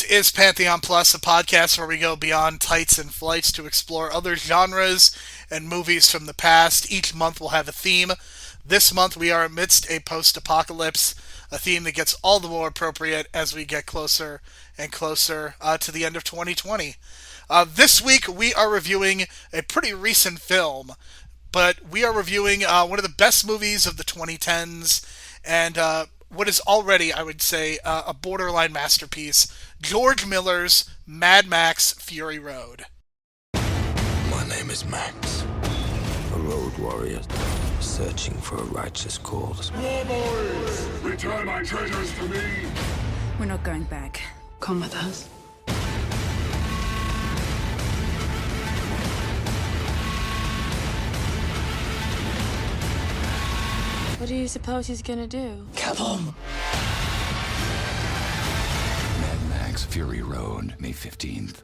is Pantheon Plus, a podcast where we go beyond tights and flights to explore other genres and movies from the past. Each month we'll have a theme. This month we are amidst a post-apocalypse, a theme that gets all the more appropriate as we get closer and closer to the end of 2020. This week we are reviewing a pretty recent film, but we are reviewing one of the best movies of the 2010s and what is already, I would say, a borderline masterpiece, George Miller's Mad Max Fury Road. My name is Max, a road warrior searching for a righteous cause. War boys, return my treasures to me. We're not going back. Come with us. What do you suppose he's gonna do? Kill him! Mad Max Fury Road, May 15th.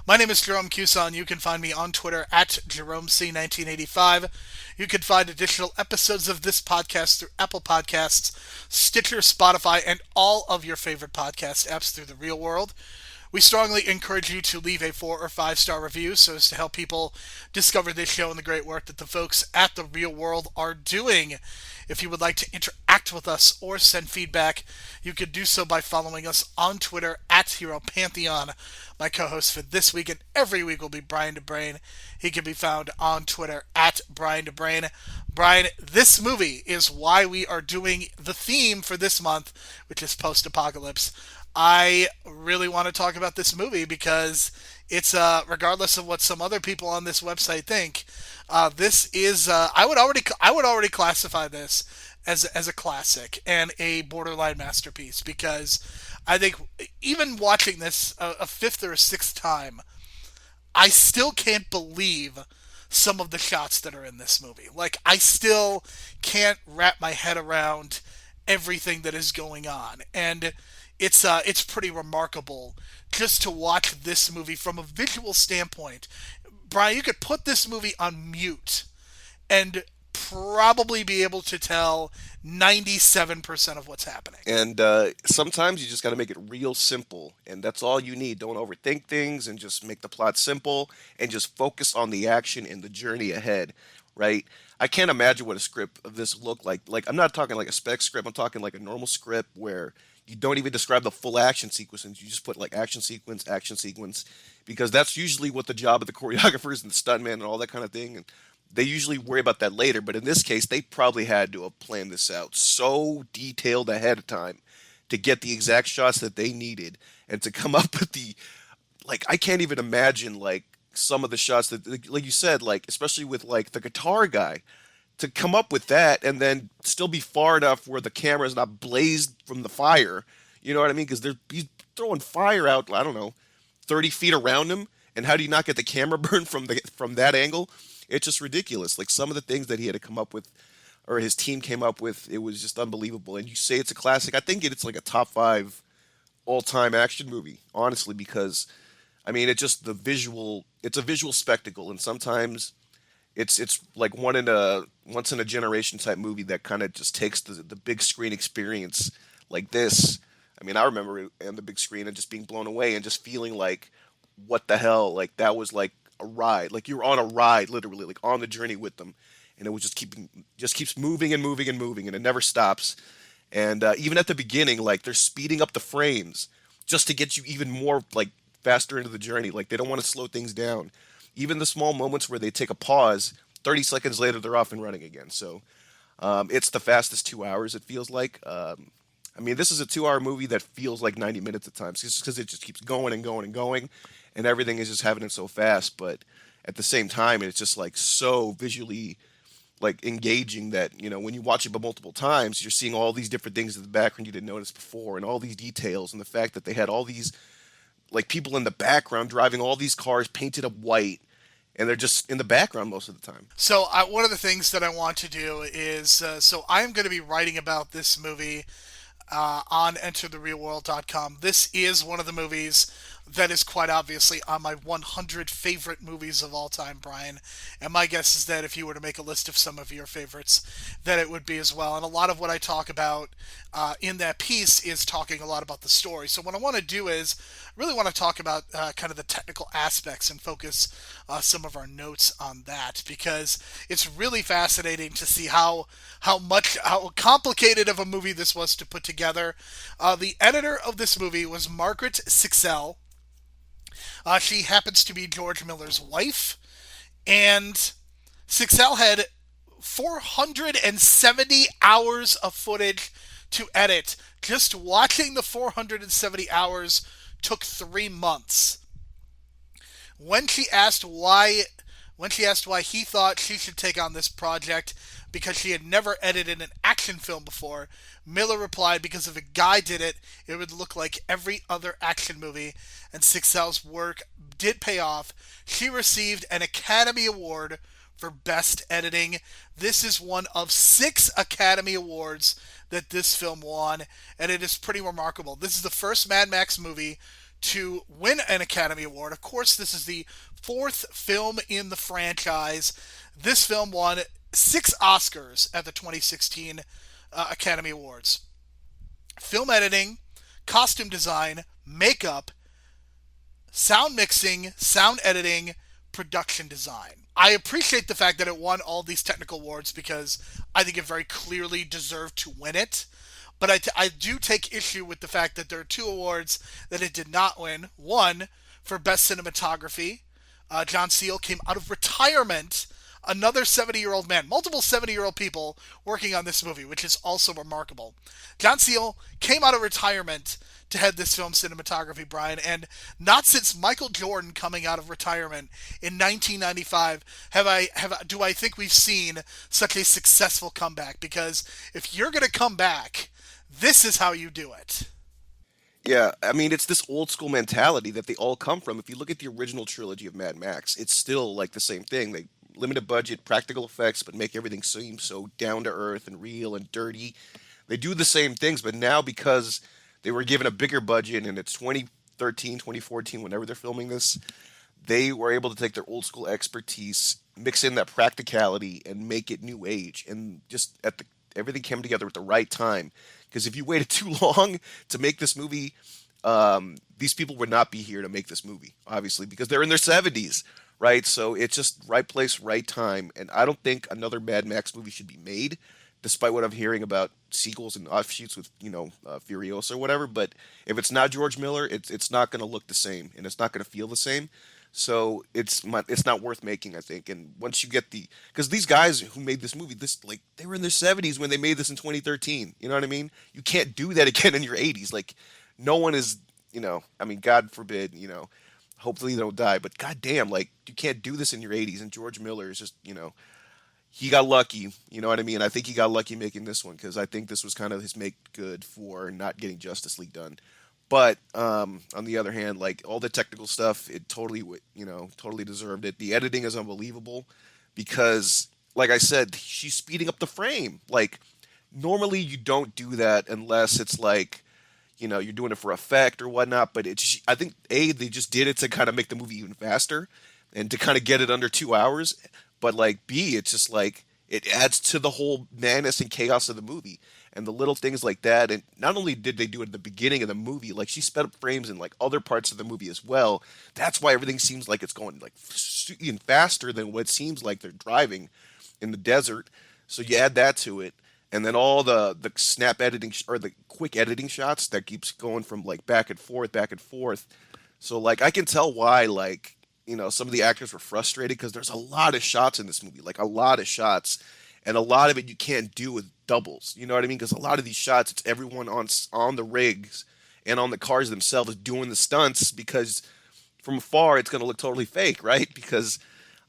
My name is Jerome Cuson. You can find me on Twitter at JeromeC1985. You can find additional episodes of this podcast through Apple Podcasts, Stitcher, Spotify, and all of your favorite podcast apps through the real world. We strongly encourage you to leave a 4 or 5-star review so as to help people discover this show and the great work that the folks at the real world are doing. If you would like to interact with us or send feedback, you could do so by following us on Twitter at Hero Pantheon. My co-host for this week and every week will be Brian DeBrain. He can be found on Twitter at Brian DeBrain. Brian, this movie is why we are doing the theme for this month, which is post-apocalypse. I really want to talk about this movie because it's, regardless of what some other people on this website think, this is, I would already classify this as a classic and a borderline masterpiece, because I think even watching this a fifth or a sixth time, I still can't believe some of the shots that are in this movie. Like, I still can't wrap my head around everything that is going on, and it's pretty remarkable just to watch this movie from a visual standpoint. Brian, you could put this movie on mute and probably be able to tell 97% of what's happening. And sometimes you just got to make it real simple, and that's all you need. Don't overthink things, and just make the plot simple, and just focus on the action and the journey ahead, right? I can't imagine what a script of this looked like. Like, I'm not talking like a spec script. I'm talking like a normal script where you don't even describe the full action sequences. You just put like action sequence, because that's usually what the job of the choreographers and the stuntman and all that kind of thing. And they usually worry about that later. But in this case, they probably had to have planned this out so detailed ahead of time to get the exact shots that they needed and to come up with the, like, I can't even imagine like some of the shots that, like you said, like, especially with like the guitar guy, to come up with that and then still be far enough where the camera is not blazed from the fire. You know what I mean? Because he's throwing fire out, I don't know, 30 feet around him. And how do you not get the camera burn from that angle? It's just ridiculous. Like, some of the things that he had to come up with, or his team came up with, it was just unbelievable. And you say it's a classic. I think it's like a top 5 all-time action movie, honestly, because, I mean, it's a visual spectacle. And sometimes it's like once in a generation type movie that kind of just takes the big screen experience like this. I mean, I remember it on the big screen and just being blown away and just feeling like, what the hell? Like, that was like a ride. Like, you were on a ride, literally, like on the journey with them. And it was just keeps moving and moving and moving, and it never stops. And even at the beginning, like, they're speeding up the frames just to get you even more like faster into the journey. Like, they don't want to slow things down. Even the small moments where they take a pause, 30 seconds later, they're off and running again. So it's the fastest 2 hours, it feels like. I mean, this is a 2-hour movie that feels like 90 minutes at times, just because it just keeps going and going and going, and everything is just happening so fast. But at the same time, it's just like so visually like engaging that, you know, when you watch it multiple times, you're seeing all these different things in the background you didn't notice before, and all these details, and the fact that they had all these like people in the background driving all these cars painted up white, and they're just in the background most of the time. So one of the things that I want to do is, so I'm going to be writing about this movie on entertherealworld.com. This is one of the movies that is quite obviously on my 100 favorite movies of all time, Brian. And my guess is that if you were to make a list of some of your favorites, that it would be as well. And a lot of what I talk about in that piece is talking a lot about the story. So what I want to do is really want to talk about kind of the technical aspects and focus some of our notes on that, because it's really fascinating to see how complicated of a movie this was to put together. The editor of this movie was Margaret Sixel. She happens to be George Miller's wife, and Sixel had 470 hours of footage to edit. Just watching the 470 hours took 3 months. When she asked why he thought she should take on this project because she had never edited an action film before, Miller replied, because if a guy did it, it would look like every other action movie, and Sixel's work did pay off. She received an Academy Award for Best Editing. This is one of 6 Academy Awards that this film won, and it is pretty remarkable. This is the first Mad Max movie to win an Academy Award. Of course, this is the 4th film in the franchise. This film won 6 Oscars at the 2016 Academy Awards. Film editing, costume design, makeup, sound mixing, sound editing, production design. I appreciate the fact that it won all these technical awards because I think it very clearly deserved to win it. But I do take issue with the fact that there are 2 awards that it did not win. One, for Best Cinematography. John Seale came out of retirement. Another 70-year-old man. Multiple 70-year-old people working on this movie, which is also remarkable. John Seale came out of retirement to head this film's cinematography, Brian, and not since Michael Jordan coming out of retirement in 1995 do I think we've seen such a successful comeback. Because if you're going to come back, this is how you do it. Yeah, I mean, it's this old school mentality that they all come from. If you look at the original trilogy of Mad Max, it's still like the same thing. They limited budget, practical effects, but make everything seem so down to earth and real and dirty. They do the same things, but now because they were given a bigger budget and it's 2013, 2014, whenever they're filming this, they were able to take their old school expertise, mix in that practicality, and make it new age. And just everything came together at the right time. Because if you waited too long to make this movie, these people would not be here to make this movie, obviously, because they're in their 70s, right? So it's just right place, right time. And I don't think another Mad Max movie should be made, despite what I'm hearing about sequels and offshoots with, Furiosa or whatever. But if it's not George Miller, it's not going to look the same, and it's not going to feel the same. So it's not worth making, I think. And once you get because these guys who made this movie, they were in their 70s when they made this in 2013. You know what I mean? You can't do that again in your 80s. Like, no one is, I mean, God forbid, hopefully they don't die, but goddamn, like, you can't do this in your 80s. And George Miller is just, he got lucky. You know what I mean? I think he got lucky making this one, because I think this was kind of his make good for not getting Justice League done. But on the other hand, like, all the technical stuff, it totally, totally deserved it. The editing is unbelievable because, like I said, she's speeding up the frame. Like, normally you don't do that unless it's like, you're doing it for effect or whatnot. But I think, they just did it to kind of make the movie even faster and to kind of get it under 2 hours. But, like, B, it's just like, it adds to the whole madness and chaos of the movie. And the little things like that, and not only did they do it at the beginning of the movie, like, she sped up frames in like other parts of the movie as well. That's why everything seems like it's going like even faster than what seems like they're driving in the desert. So you add that to it, and then all the snap editing or the quick editing shots that keeps going from like back and forth, back and forth. So, like, I can tell why, like, some of the actors were frustrated, because there's a lot of shots in this movie, like a lot of shots. And a lot of it you can't do with doubles. You know what I mean? Because a lot of these shots, it's everyone on the rigs and on the cars themselves doing the stunts, because from afar it's going to look totally fake, right? Because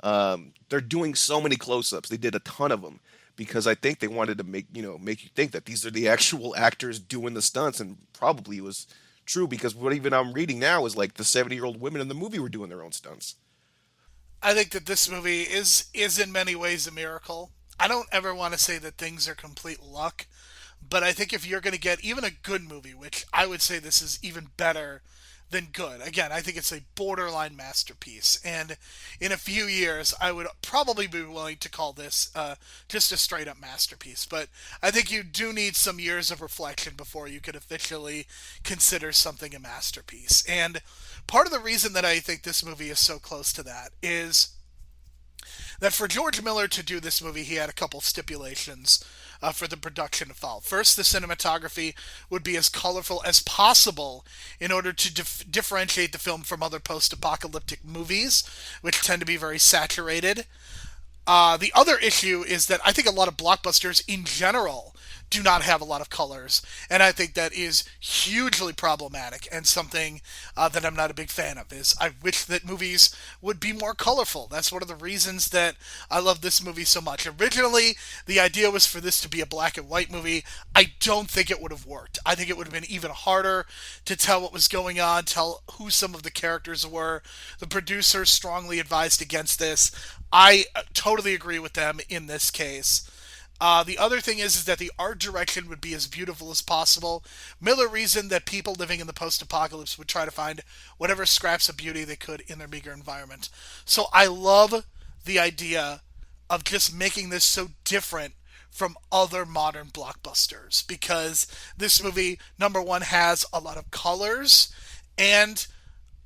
they're doing so many close-ups. They did a ton of them because I think they wanted to make you think that these are the actual actors doing the stunts, and probably it was true because what even I'm reading now is like the 70-year-old women in the movie were doing their own stunts. I think that this movie is in many ways a miracle. I don't ever want to say that things are complete luck, but I think if you're going to get even a good movie, which I would say this is even better than good. Again, I think it's a borderline masterpiece, and in a few years, I would probably be willing to call this just a straight up masterpiece. But I think you do need some years of reflection before you could officially consider something a masterpiece. And part of the reason that I think this movie is so close to that is that for George Miller to do this movie, he had a couple stipulations for the production to follow. First, the cinematography would be as colorful as possible in order to differentiate the film from other post apocalyptic movies, which tend to be very saturated. The other issue is that I think a lot of blockbusters in general do not have a lot of colors, and I think that is hugely problematic and something that I'm not a big fan of. Is I wish that movies would be more colorful. That's one of the reasons that I love this movie so much. Originally, the idea was for this to be a black and white movie. I don't think it would have worked. I think it would have been even harder to tell what was going on, tell who some of the characters were. The producers strongly advised against this. I totally agree with them in this case. The other thing is that the art direction would be as beautiful as possible. Miller reasoned that people living in the post-apocalypse would try to find whatever scraps of beauty they could in their meager environment. So I love the idea of just making this so different from other modern blockbusters because this movie, number one, has a lot of colors, and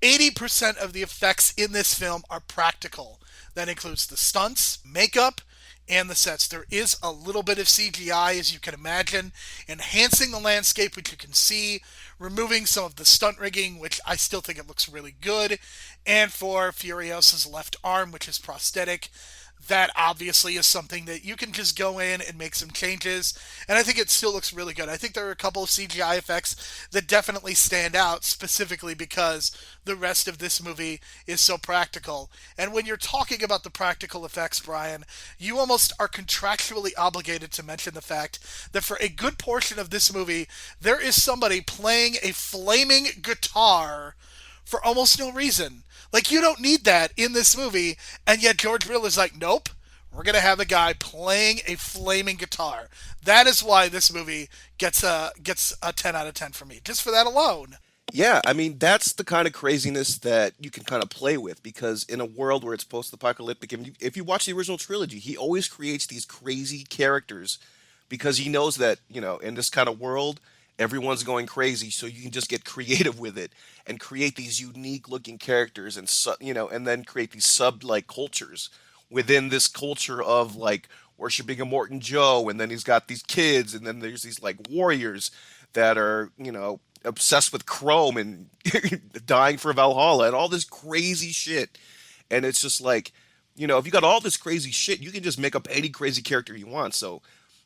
80% of the effects in this film are practical. That includes the stunts, makeup, and the sets. There is a little bit of CGI, as you can imagine, enhancing the landscape, which you can see, removing some of the stunt rigging, which I still think it looks really good, and for Furiosa's left arm, which is prosthetic. That obviously is something that you can just go in and make some changes, and I think it still looks really good. I think there are a couple of CGI effects that definitely stand out, specifically because the rest of this movie is so practical. And when you're talking about the practical effects, Brian, you almost are contractually obligated to mention the fact that for a good portion of this movie, there is somebody playing a flaming guitar for almost no reason. Like, you don't need that in this movie, and yet George Miller's like, nope, we're going to have a guy playing a flaming guitar. That is why this movie gets a 10 out of 10 for me, just for that alone. Yeah, I mean, that's the kind of craziness that you can kind of play with because in a world where it's post-apocalyptic, if you watch the original trilogy, he always creates these crazy characters because he knows that, in this kind of world, everyone's going crazy, so you can just get creative with it and create these unique looking characters and and then create these sub like cultures within this culture of like worshiping Immortan Joe, and then he's got these kids, and then there's these like warriors that are obsessed with chrome and dying for Valhalla and all this crazy shit. And it's just like, if you got all this crazy shit, you can just make up any crazy character you want. So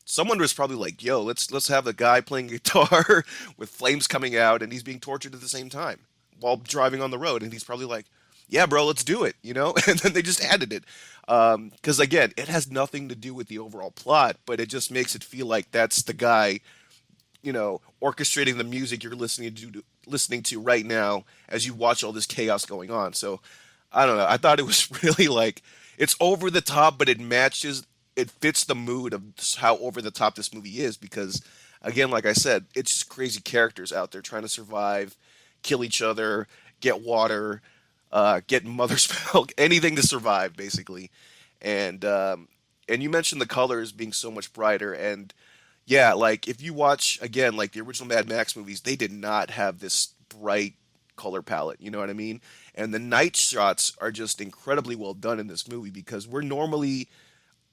someone was probably like, "Yo, let's have a guy playing guitar with flames coming out, and he's being tortured at the same time while driving on the road." And he's probably like, "Yeah, bro, let's do it," And then they just added it because again, it has nothing to do with the overall plot, but it just makes it feel like that's the guy, orchestrating the music you're listening to right now as you watch all this chaos going on. So I don't know. I thought it was really like it's over the top, but it fits the mood of how over the top this movie is because, again, like I said, it's just crazy characters out there trying to survive, kill each other, get water, get mother's milk, anything to survive, basically. And you mentioned the colors being so much brighter, and yeah, like if you watch again, like the original Mad Max movies, they did not have this bright color palette. You know what I mean? And the night shots are just incredibly well done in this movie because we're normally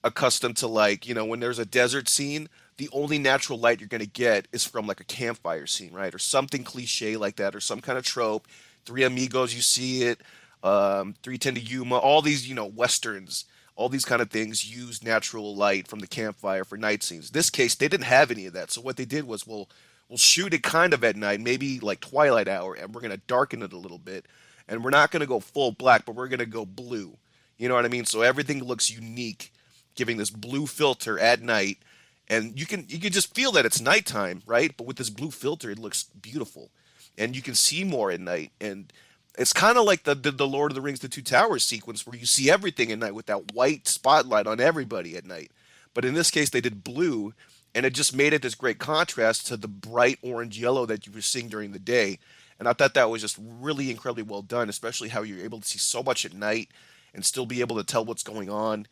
accustomed to like, when there's a desert scene, the only natural light you're going to get is from like a campfire scene, right? Or something cliche like that, or some kind of trope. Three Amigos, you see it. 310 to Yuma, all these, Westerns, all these kind of things use natural light from the campfire for night scenes. This case, they didn't have any of that. So what they did was we'll shoot it kind of at night, maybe like twilight hour, and we're going to darken it a little bit. And we're not going to go full black, but we're going to go blue. You know what I mean? So everything looks unique, giving this blue filter at night, and you can just feel that it's nighttime, right? But with this blue filter, it looks beautiful. and you can see more at night. And it's kind of like the Lord of the Rings, the Two Towers sequence, where you see everything at night with that white spotlight on everybody at night. But in this case, they did blue, and it just made it this great contrast to the bright orange yellow that you were seeing during the day. And I thought that was just really incredibly well done, especially how you're able to see so much at night and still be able to tell what's going on,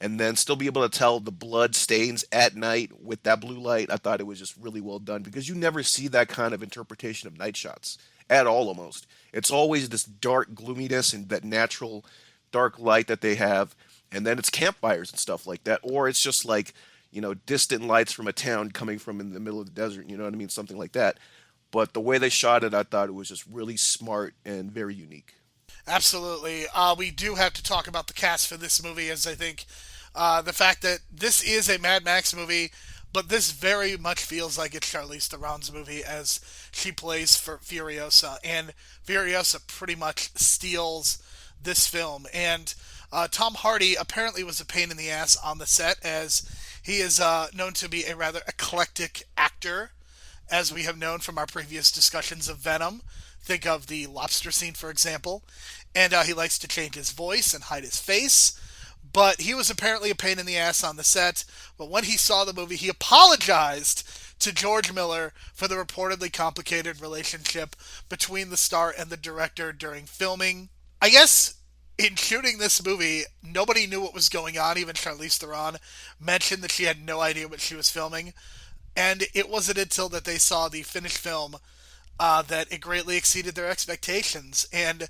and then still be able to tell the blood stains at night with that blue light. I thought it was just really well done because you never see that kind of interpretation of night shots at all almost. It's always this dark gloominess and that natural dark light that they have, and then it's campfires and stuff like that, or it's just like, distant lights from a town coming from in the middle of the desert, you know what I mean? Something like that. But the way they shot it, I thought it was just really smart and very unique. Absolutely. We do have to talk about the cast for this movie, as I think the fact that this is a Mad Max movie, but this very much feels like it's Charlize Theron's movie as she plays for Furiosa, and Furiosa pretty much steals this film. And Tom Hardy apparently was a pain in the ass on the set, as he is known to be a rather eclectic actor, as we have known from our previous discussions of Venom. Think of the lobster scene, for example. And he likes to change his voice and hide his face. But he was apparently a pain in the ass on the set. But when he saw the movie, he apologized to George Miller for the reportedly complicated relationship between the star and the director during filming. I guess in shooting this movie, nobody knew what was going on. Even Charlize Theron mentioned that she had no idea what she was filming. And it wasn't until that they saw the finished film that it greatly exceeded their expectations. And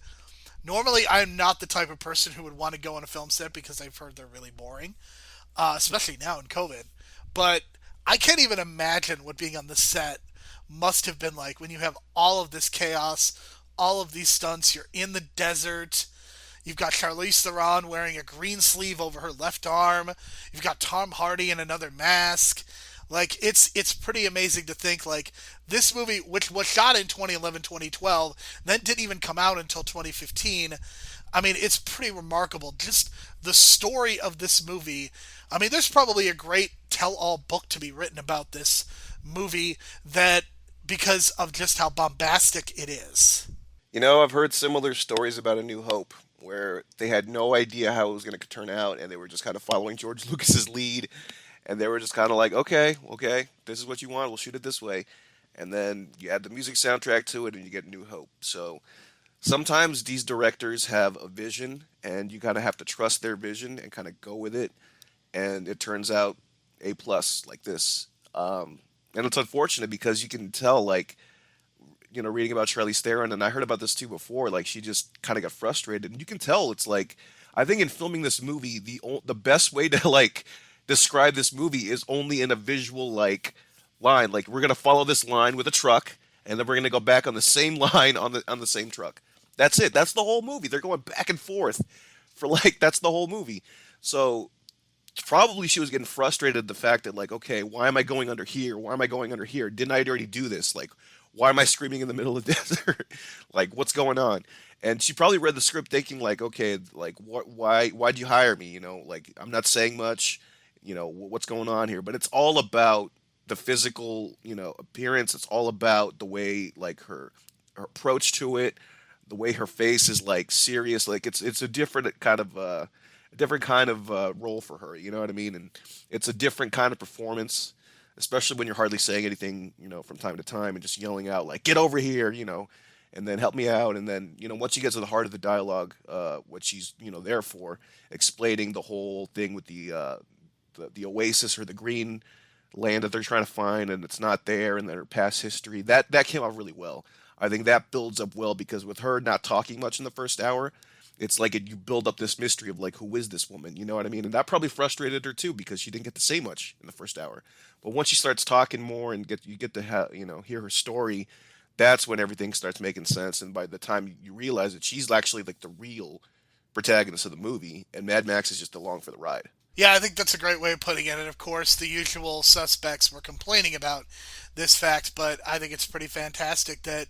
normally, I'm not the type of person who would want to go on a film set because I've heard they're really boring, especially now in COVID. But I can't even imagine what being on the set must have been like when you have all of this chaos, all of these stunts, you're in the desert. You've got Charlize Theron wearing a green sleeve over her left arm. You've got Tom Hardy in another mask. Like, it's pretty amazing to think, like, this movie, which was shot in 2011, 2012, then didn't even come out until 2015. I mean, it's pretty remarkable. Just the story of this movie. I mean, there's probably a great tell-all book to be written about this movie that, because of just how bombastic it is. I've heard similar stories about A New Hope where they had no idea how it was going to turn out, and they were just kind of following George Lucas's lead, and they were just kind of like, okay, this is what you want, we'll shoot it this way, and then you add the music soundtrack to it, and you get New Hope. So sometimes these directors have a vision, and you kind of have to trust their vision and kind of go with it, and it turns out A plus like this. And it's unfortunate because you can tell, like, reading about Charlize Theron, and I heard about this too before, like, she just kind of got frustrated, and you can tell it's like, I think in filming this movie, the best way to, like, describe this movie is only in a visual, like, line. Like, we're gonna follow this line with a truck, and then we're gonna go back on the same line on the same truck. That's it. That's the whole movie. They're going back and forth for, like, that's the whole movie. So probably she was getting frustrated at the fact that, like, okay, why am I going under here? Why am I going under here? Didn't I already do this? Like, why am I screaming in the middle of the desert? Like, what's going on? And she probably read the script thinking, like, okay, like, why'd you hire me? Like, I'm not saying much. What's going on here? But it's all about the physical, appearance. It's all about the way, like, her approach to it, the way her face is, like, serious. Like, it's a different kind of role for her. You know what I mean? And it's a different kind of performance, especially when you're hardly saying anything, from time to time, and just yelling out, like, get over here, and then help me out. And then, once you get to the heart of the dialogue, what she's, there for, explaining the whole thing with the oasis or the green land that they're trying to find, and it's not there, and their past history, that came out really well. I think that builds up well because with her not talking much in the first hour, it's like you build up this mystery of, like, who is this woman? You know what I mean? And that probably frustrated her too because she didn't get to say much in the first hour. But once she starts talking more and you get to hear her story, that's when everything starts making sense. And by the time you realize that she's actually, like, the real protagonist of the movie, and Mad Max is just along for the ride. Yeah, I think that's a great way of putting it. And of course, the usual suspects were complaining about this fact, but I think it's pretty fantastic that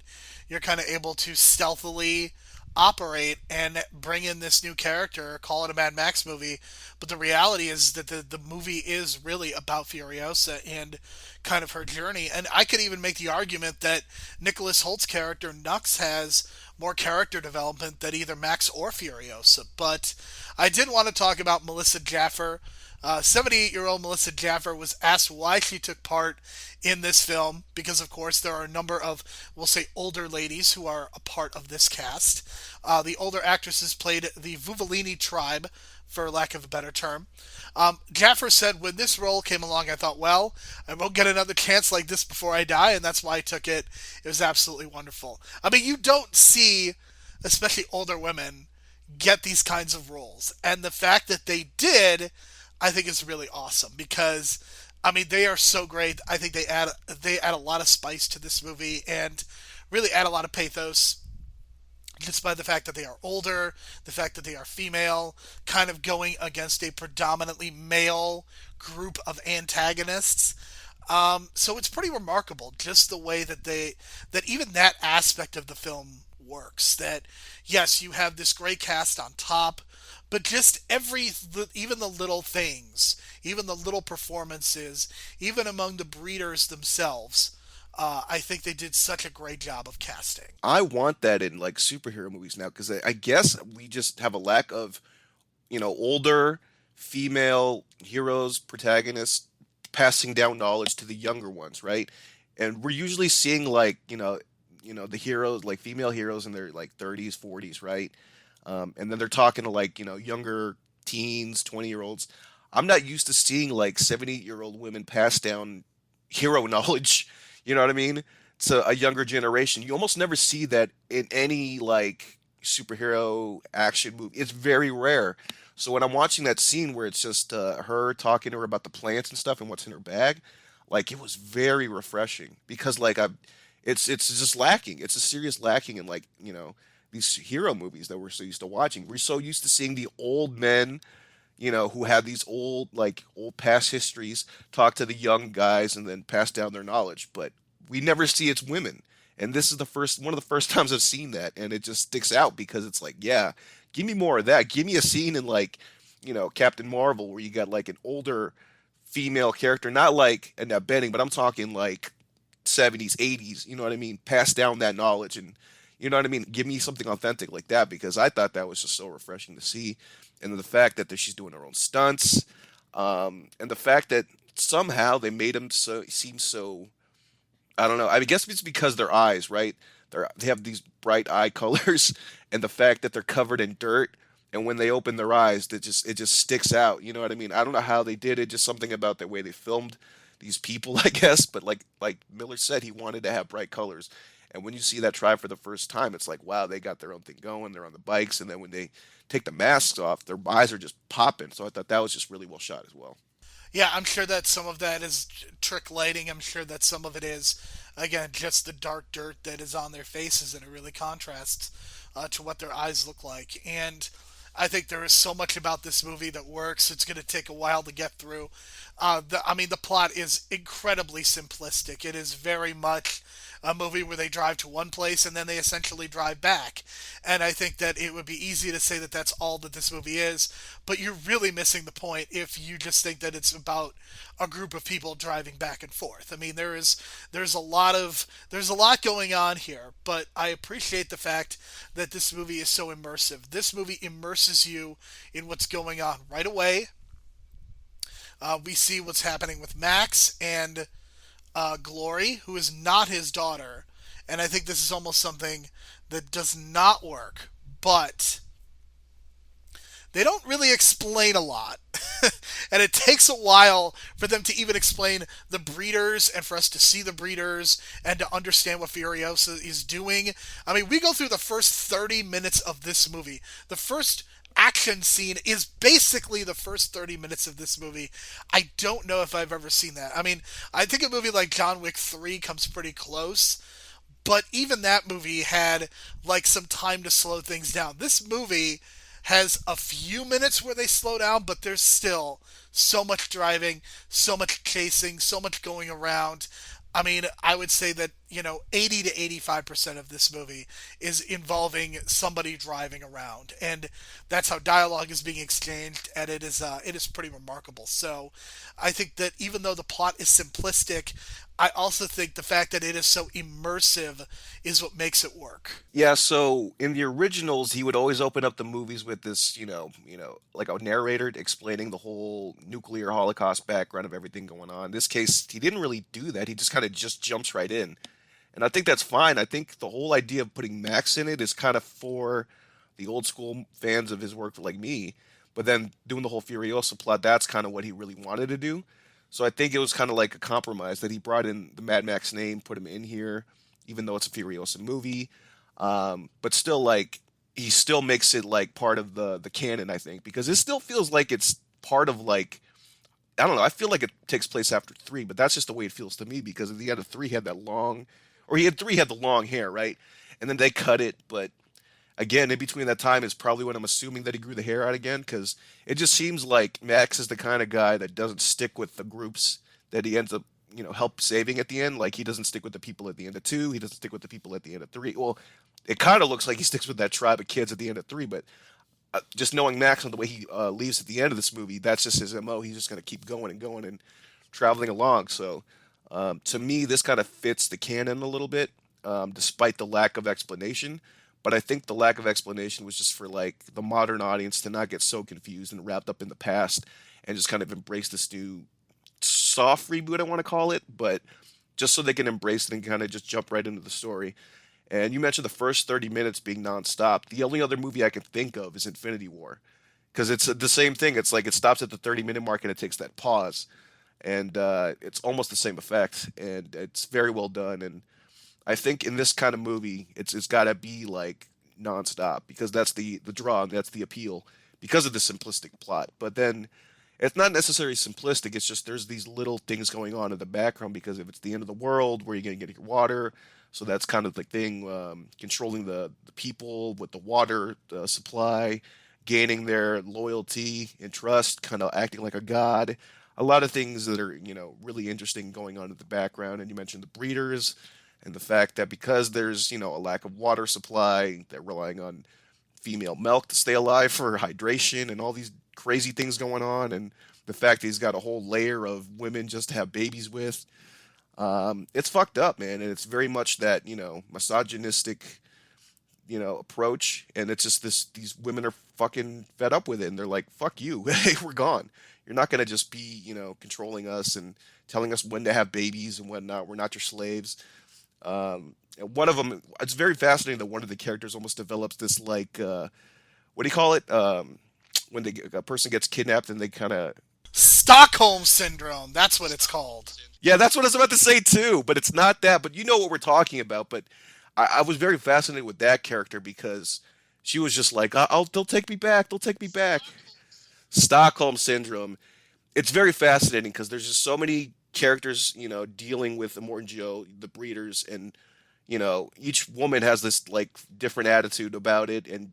you're kind of able to stealthily operate and bring in this new character, call it a Mad Max movie. But the reality is that the movie is really about Furiosa and kind of her journey. And I could even make the argument that Nicholas Holt's character, Nux, has more character development than either Max or Furiosa. But I did want to talk about Melissa Jaffer. 78-year-old Melissa Jaffer was asked why she took part in this film because, of course, there are a number of, we'll say, older ladies who are a part of this cast. The older actresses played the Vuvolini tribe, for lack of a better term. Jaffer said, when this role came along, I thought, well, I won't get another chance like this before I die, and that's why I took it. It was absolutely wonderful. I mean, you don't see, especially older women, get these kinds of roles. And the fact that they did, I think is really awesome because, I mean, they are so great. I think they add a lot of spice to this movie and really add a lot of pathos just by the fact that they are older, the fact that they are female, kind of going against a predominantly male group of antagonists. So it's pretty remarkable just the way that even that aspect of the film works. That yes, you have this great cast on top, but just even the little things, even the little performances, even among the breeders themselves, I think they did such a great job of casting. I want that in like superhero movies now because I guess we just have a lack of, older female heroes, protagonists passing down knowledge to the younger ones, right? And we're usually seeing like, the heroes, like female heroes in their like 30s, 40s, right? And then they're talking to like, younger teens, 20-year-olds. I'm not used to seeing like 70-year-old women pass down hero knowledge, you know what I mean? To a younger generation. You almost never see that in any like superhero action movie. It's very rare. So when I'm watching that scene where it's just her talking to her about the plants and stuff and what's in her bag, like it was very refreshing because like it's just lacking. It's a serious lacking in like these hero movies that we're so used to watching. We're so used to seeing the old men, who have these old past histories, talk to the young guys and then pass down their knowledge. But we never see it's women. And this is one of the first times I've seen that, and it just sticks out because it's like, yeah, give me more of that. Give me a scene in like, Captain Marvel where you got like an older female character, not like Annette Bening, but I'm talking like 70s, 80s, you know what I mean? Pass down that knowledge and you know what I mean? Give me something authentic like that because I thought that was just so refreshing to see. And then the fact that she's doing her own stunts, and the fact that somehow they made them seem so, I don't know. I guess it's because their eyes, right? They have these bright eye colors, and the fact that they're covered in dirt, and when they open their eyes, it just sticks out. You know what I mean? I don't know how they did it. Just something about the way they filmed these people, I guess. But like Miller said, he wanted to have bright colors. And when you see that tribe for the first time, it's like, wow, they got their own thing going. They're on the bikes, and then when they take the masks off, their eyes are just popping. So I thought that was just really well shot as well. Yeah, I'm sure that some of that is trick lighting. I'm sure that some of it is, again, just the dark dirt that is on their faces, and it really contrasts to what their eyes look like. And I think there is so much about this movie that works. It's going to take a while to get through. The plot is incredibly simplistic. It is very much a movie where they drive to one place and then they essentially drive back. And I think that it would be easy to say that that's all that this movie is, but you're really missing the point if you just think that it's about a group of people driving back and forth. I mean, there's a lot going on here, but I appreciate the fact that this movie is so immersive. This movie immerses you in what's going on right away. We see what's happening with Max and Glory, who is not his daughter. And I think this is almost something that does not work, but they don't really explain a lot. And it takes a while for them to even explain the breeders and for us to see the breeders and to understand what Furiosa is doing. I mean, we go through the first 30 minutes of this movie. The first action scene is basically the first 30 minutes of this movie. I don't know if I've ever seen that. I mean, I think a movie like John Wick 3 comes pretty close, but even that movie had like some time to slow things down. This movie has a few minutes where they slow down, but there's still so much driving, so much chasing, so much going around. I mean, I would say that 80 to 85% of this movie is involving somebody driving around, and that's how dialogue is being exchanged, and it is pretty remarkable. So I think that even though the plot is simplistic, I also think the fact that it is so immersive is what makes it work. Yeah, so in the originals, he would always open up the movies with this, like a narrator explaining the whole nuclear holocaust background of everything going on. In this case, he didn't really do that. He just kind of just jumps right in. And I think that's fine. I think the whole idea of putting Max in it is kind of for the old school fans of his work like me. But then doing the whole Furiosa plot, that's kind of what he really wanted to do. So I think it was kind of like a compromise that he brought in the Mad Max name, put him in here, even though it's a Furiosa movie. But still, like, he still makes it like part of the canon, I think, because it still feels like it's part of like, I don't know. I feel like it takes place after three, but that's just the way it feels to me because at the end of three he had that long, or he had three had the long hair, right? And then they cut it, but again, in between that time is probably when I'm assuming that he grew the hair out again, because it just seems like Max is the kind of guy that doesn't stick with the groups that he ends up, help saving at the end. Like he doesn't stick with the people at the end of two. He doesn't stick with the people at the end of three. Well, it kind of looks like he sticks with that tribe of kids at the end of three, but just knowing Max and the way he leaves at the end of this movie, that's just his MO. He's just going to keep going and going and traveling along. So to me, this kind of fits the canon a little bit, despite the lack of explanation. But I think the lack of explanation was just for like the modern audience to not get so confused and wrapped up in the past and just kind of embrace this new soft reboot, I want to call it, but just so they can embrace it and kind of just jump right into the story. And you mentioned the first 30 minutes being nonstop. The only other movie I can think of is Infinity War, because it's the same thing. It's like it stops at the 30-minute mark and it takes that pause, and it's almost the same effect, and it's very well done. And I think in this kind of movie, it's got to be like nonstop because that's the draw and that's the appeal because of the simplistic plot. But then it's not necessarily simplistic. It's just there's these little things going on in the background because if it's the end of the world, where are you going to get your water? So that's kind of the thing, controlling the people with the water supply, gaining their loyalty and trust, kind of acting like a god. A lot of things that are, really interesting going on in the background. And you mentioned the breeders and the fact that because there's, a lack of water supply, they're relying on female milk to stay alive for hydration and all these crazy things going on. And the fact that he's got a whole layer of women just to have babies with. It's fucked up, man, and it's very much that misogynistic, approach, and it's just these women are fucking fed up with it, and they're like, "Fuck you, hey, we're gone. You're not gonna just be, controlling us and telling us when to have babies and whatnot. We're not your slaves." And one of them, it's very fascinating that one of the characters almost develops this like, what do you call it? When a person gets kidnapped and they kind of Stockholm syndrome. That's what it's called. Yeah, that's what I was about to say too, but it's not that. But you know what we're talking about. But I was very fascinated with that character because she was just like, they'll take me back. They'll take me back. Stockholm syndrome. It's very fascinating because there's just so many characters, dealing with Immortan Joe, the breeders, and each woman has this like different attitude about it, and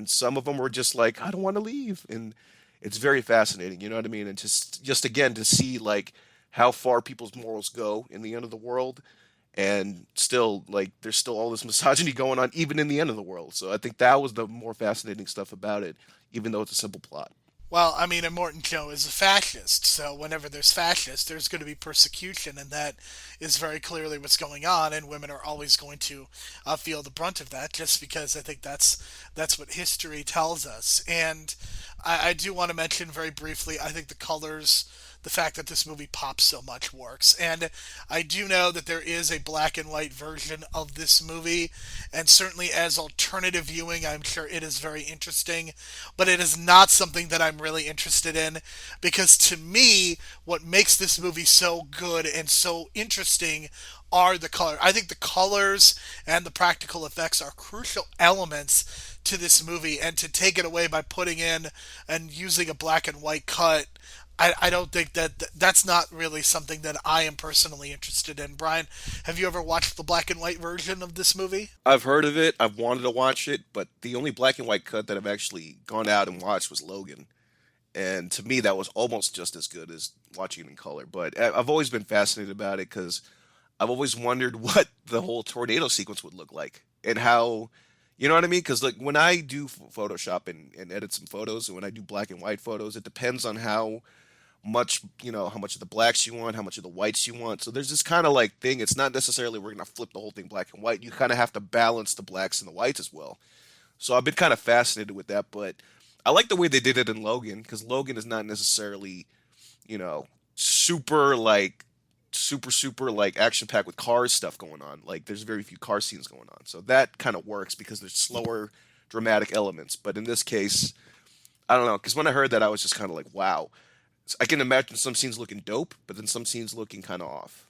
some of them were just like, I don't want to leave, and it's very fascinating. You know what I mean? And just again to see like how far people's morals go in the end of the world, and still like there's still all this misogyny going on even in the end of the world. So I think that was the more fascinating stuff about it, even though it's a simple plot. Well, I mean, Immortan Joe is a fascist, so whenever there's fascists, there's going to be persecution, and that is very clearly what's going on. And women are always going to feel the brunt of that, just because I think that's what history tells us. And I do want to mention very briefly, I think the colors, the fact that this movie pops so much works. And I do know that there is a black and white version of this movie, and certainly as alternative viewing, I'm sure it is very interesting, but it is not something that I'm really interested in, because to me, what makes this movie so good and so interesting are the color. I think the colors and the practical effects are crucial elements to this movie, and to take it away by putting in and using a black and white cut, I don't think that's not really something that I am personally interested in. Brian, have you ever watched the black and white version of this movie? I've heard of it. I've wanted to watch it, but the only black and white cut that I've actually gone out and watched was Logan. And to me, that was almost just as good as watching it in color. But I've always been fascinated about it because I've always wondered what the whole tornado sequence would look like and how, you know what I mean? Because like when I do Photoshop and edit some photos, and when I do black and white photos, it depends on how much, how much of the blacks you want, how much of the whites you want. So there's this kind of like thing. It's not necessarily we're gonna flip the whole thing black and white. You kind of have to balance the blacks and the whites as well. So I've been kind of fascinated with that, but I like the way they did it in Logan because Logan is not necessarily, you know, super like super like action packed with cars stuff going on. Like there's very few car scenes going on. So that kind of works because there's slower dramatic elements. But in this case, I don't know, because when I heard that I was just kind of like, wow. I can imagine some scenes looking dope, but then some scenes looking kind of off.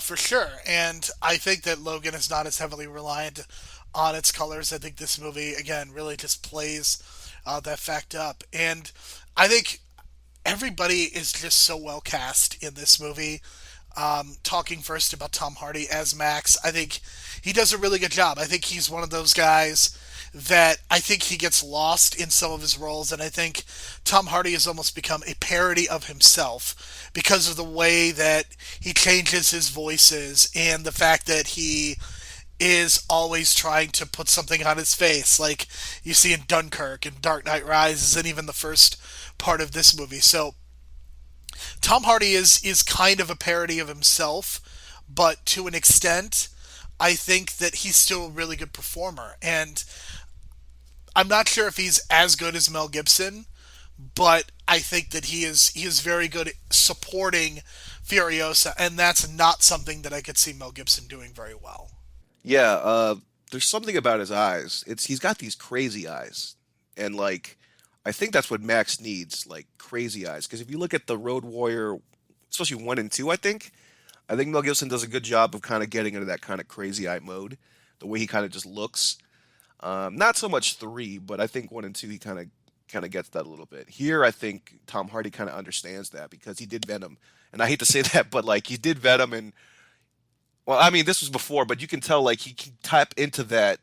For sure. And I think that Logan is not as heavily reliant on its colors. I think this movie, again, really just plays that fact up. And I think everybody is just so well cast in this movie. Talking first about Tom Hardy as Max, I think he does a really good job. I think he's one of those guys that I think he gets lost in some of his roles, and I think Tom Hardy has almost become a parody of himself because of the way that he changes his voices and the fact that he is always trying to put something on his face, like you see in Dunkirk and Dark Knight Rises, and even the first part of this movie. So Tom Hardy is kind of a parody of himself, but to an extent, I think that he's still a really good performer. And I'm not sure if he's as good as Mel Gibson, but I think that he is very good at supporting Furiosa, and that's not something that I could see Mel Gibson doing very well. Yeah, there's something about his eyes. He's got these crazy eyes, and like I think that's what Max needs, like crazy eyes. Because if you look at the Road Warrior, especially one and two, I think Mel Gibson does a good job of kind of getting into that kind of crazy eye mode, the way he kind of just looks. Not so much three, but I think one and two he kind of gets that a little bit. Here, I think Tom Hardy kind of understands that because he did Venom, and I hate to say that, but like he did Venom, and well, I mean this was before, but you can tell like he can tap into that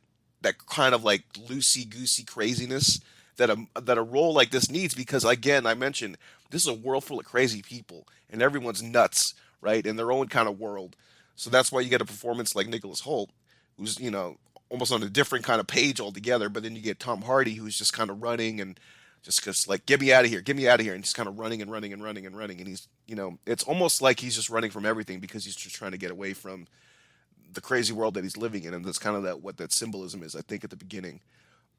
kind of like loosey goosey craziness that a role like this needs because again I mentioned this is a world full of crazy people and everyone's nuts, right, in their own kind of world. So that's why you get a performance like Nicholas Holt, who's almost on a different kind of page altogether. But then you get Tom Hardy, who's just kind of running and just like get me out of here, and just kind of running and running and running and running. And he's it's almost like he's just running from everything because he's just trying to get away from the crazy world that he's living in, and that's kind of what that symbolism is, I think, at the beginning.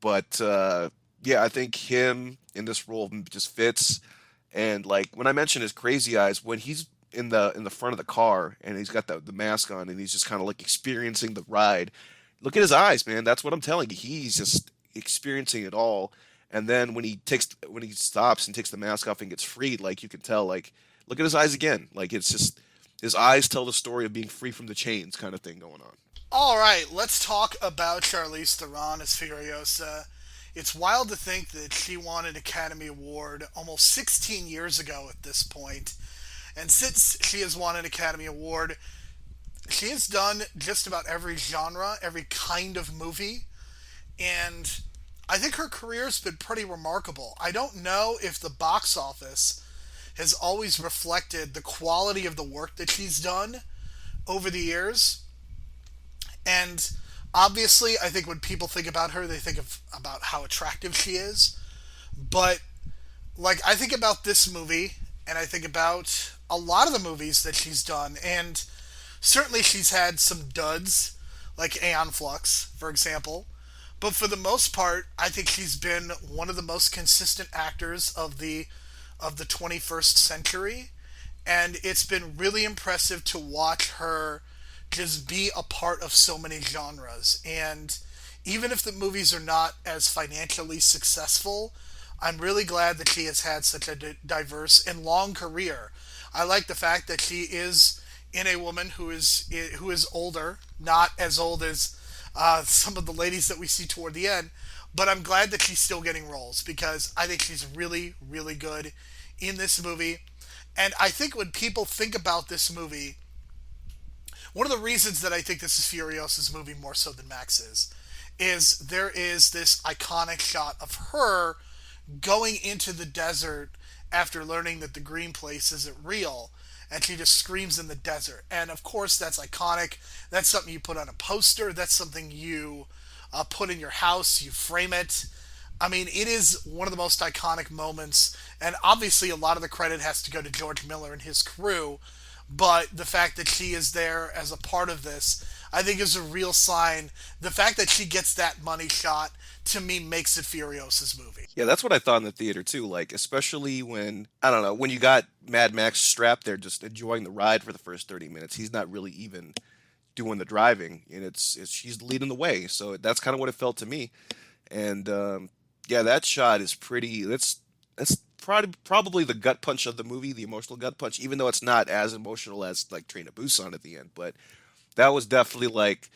But yeah, I think him in this role just fits. And like when I mentioned his crazy eyes, when he's in the front of the car and he's got the mask on and he's just kind of like experiencing the ride. Look at his eyes, man. That's what I'm telling you. He's just experiencing it all. And then when he stops and takes the mask off and gets freed, like you can tell, like look at his eyes again. Like it's just his eyes tell the story of being free from the chains, kind of thing going on. All right, let's talk about Charlize Theron as Furiosa. It's wild to think that she won an Academy Award almost 16 years ago at this point. And since she has won an Academy Award, she has done just about every genre, every kind of movie. And I think her career has been pretty remarkable. I don't know if the box office has always reflected the quality of the work that she's done over the years. And obviously, I think when people think about her, they think about how attractive she is. But like I think about this movie and I think about a lot of the movies that she's done, and certainly she's had some duds like Aeon Flux, for example. But for the most part, I think she's been one of the most consistent actors of the 21st century, and it's been really impressive to watch her just be a part of so many genres. And even if the movies are not as financially successful, I'm really glad that she has had such a diverse and long career. I like the fact that she is in a woman who is older, not as old as some of the ladies that we see toward the end, but I'm glad that she's still getting roles because I think she's really, really good in this movie. And I think when people think about this movie, one of the reasons that I think this is Furiosa's movie more so than Max's is there is this iconic shot of her going into the desert after learning that the green place isn't real. and she just screams in the desert. And of course, that's iconic. That's something you put on a poster. That's something you put in your house. You frame it. I mean, it is one of the most iconic moments, and obviously a lot of the credit has to go to George Miller and his crew, but the fact that she is there as a part of this, I think is a real sign. The fact that she gets that money shot, to me, makes it Furiosa's movie. Yeah, that's what I thought in the theater too. Like, especially when I don't know when you got Mad Max strapped there, just enjoying the ride for the first 30 minutes. He's not really even doing the driving, and it's she's leading the way. So that's kind of what it felt to me. And yeah, that shot is pretty. That's probably the gut punch of the movie, the emotional gut punch. Even though it's not as emotional as like Train to Busan at the end, but that was definitely like.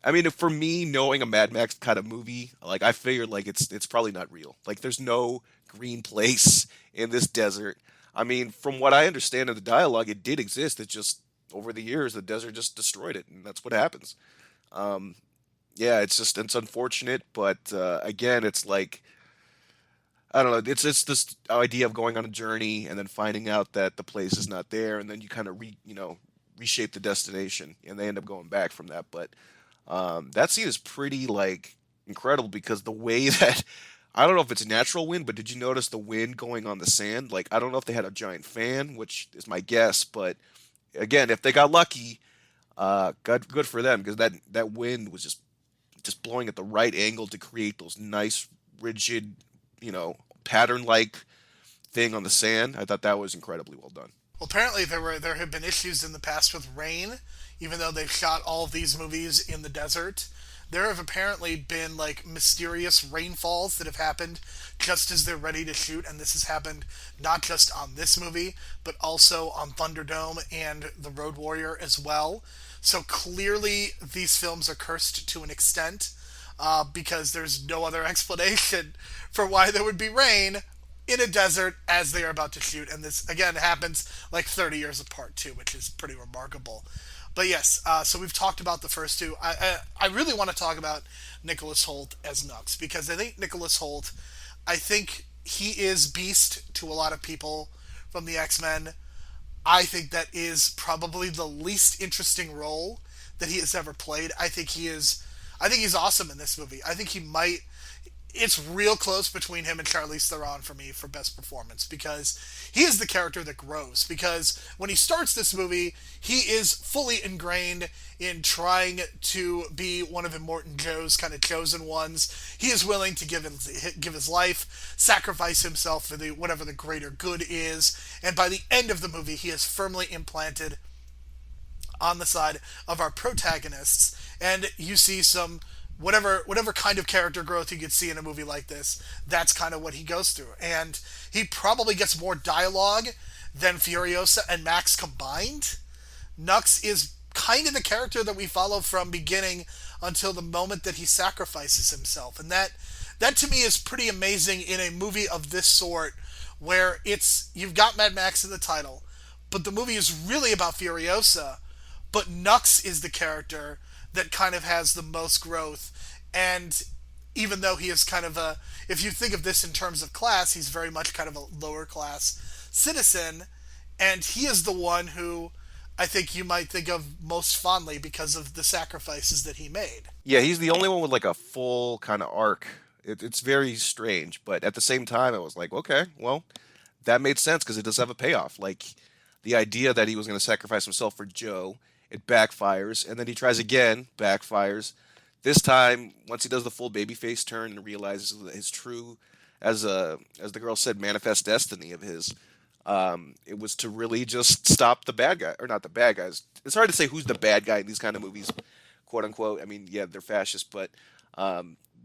I mean, for me, knowing a Mad Max kind of movie, like I figured, like it's probably not real. Like, there's no green place in this desert. I mean, from what I understand of the dialogue, it did exist. It just over the years, the desert just destroyed it, and that's what happens. Um, yeah, it's unfortunate, but again, it's like I don't know. It's this idea of going on a journey and then finding out that the place is not there, and then you kind of reshape the destination, and they end up going back from that. But that scene is pretty like incredible because the way that I don't know if it's a natural wind, but did you notice the wind going on the sand? Like I don't know if they had a giant fan, which is my guess, but again, if they got lucky, good for them because that wind was just blowing at the right angle to create those nice rigid, pattern like thing on the sand. I thought that was incredibly well done. Well, apparently there have been issues in the past with rain, even though they've shot all of these movies in the desert. There have apparently been like mysterious rainfalls that have happened just as they're ready to shoot, and this has happened not just on this movie, but also on Thunderdome and The Road Warrior as well. So clearly, these films are cursed to an extent, because there's no other explanation for why there would be rain in a desert as they are about to shoot. And this, again, happens like 30 years apart, too, which is pretty remarkable. But yes, so we've talked about the first two. I really want to talk about Nicholas Hoult as Nux, because I think Nicholas Hoult, I think he is Beast to a lot of people from the X-Men. I think that is probably the least interesting role that he has ever played. I think he's awesome in this movie. I think he might. It's real close between him and Charlize Theron for me for best performance, because he is the character that grows. Because when he starts this movie, he is fully ingrained in trying to be one of Immortan Joe's kind of chosen ones. He is willing to give his life, sacrifice himself for whatever the greater good is, and by the end of the movie, he is firmly implanted on the side of our protagonists, and you see some whatever kind of character growth you could see in a movie like this. That's kind of what he goes through, and he probably gets more dialogue than Furiosa and Max combined. Nux is kind of the character that we follow from beginning until the moment that he sacrifices himself, and that to me is pretty amazing in a movie of this sort, where you've got Mad Max in the title, but the movie is really about Furiosa, but Nux is the character that kind of has the most growth. And even though he is kind of if you think of this in terms of class, he's very much kind of a lower class citizen, and he is the one who I think you might think of most fondly because of the sacrifices that he made. Yeah, he's the only one with like a full kind of arc. It's very strange, but at the same time, I was like, okay, well, that made sense because it does have a payoff. Like the idea that he was going to sacrifice himself for Joe, it backfires, and then he tries again, backfires. This time, once he does the full babyface turn and realizes that his true, as the girl said, manifest destiny of his, it was to really just stop the bad guy, or not the bad guys. It's hard to say who's the bad guy in these kind of movies, quote unquote. I mean, yeah, they're fascist, but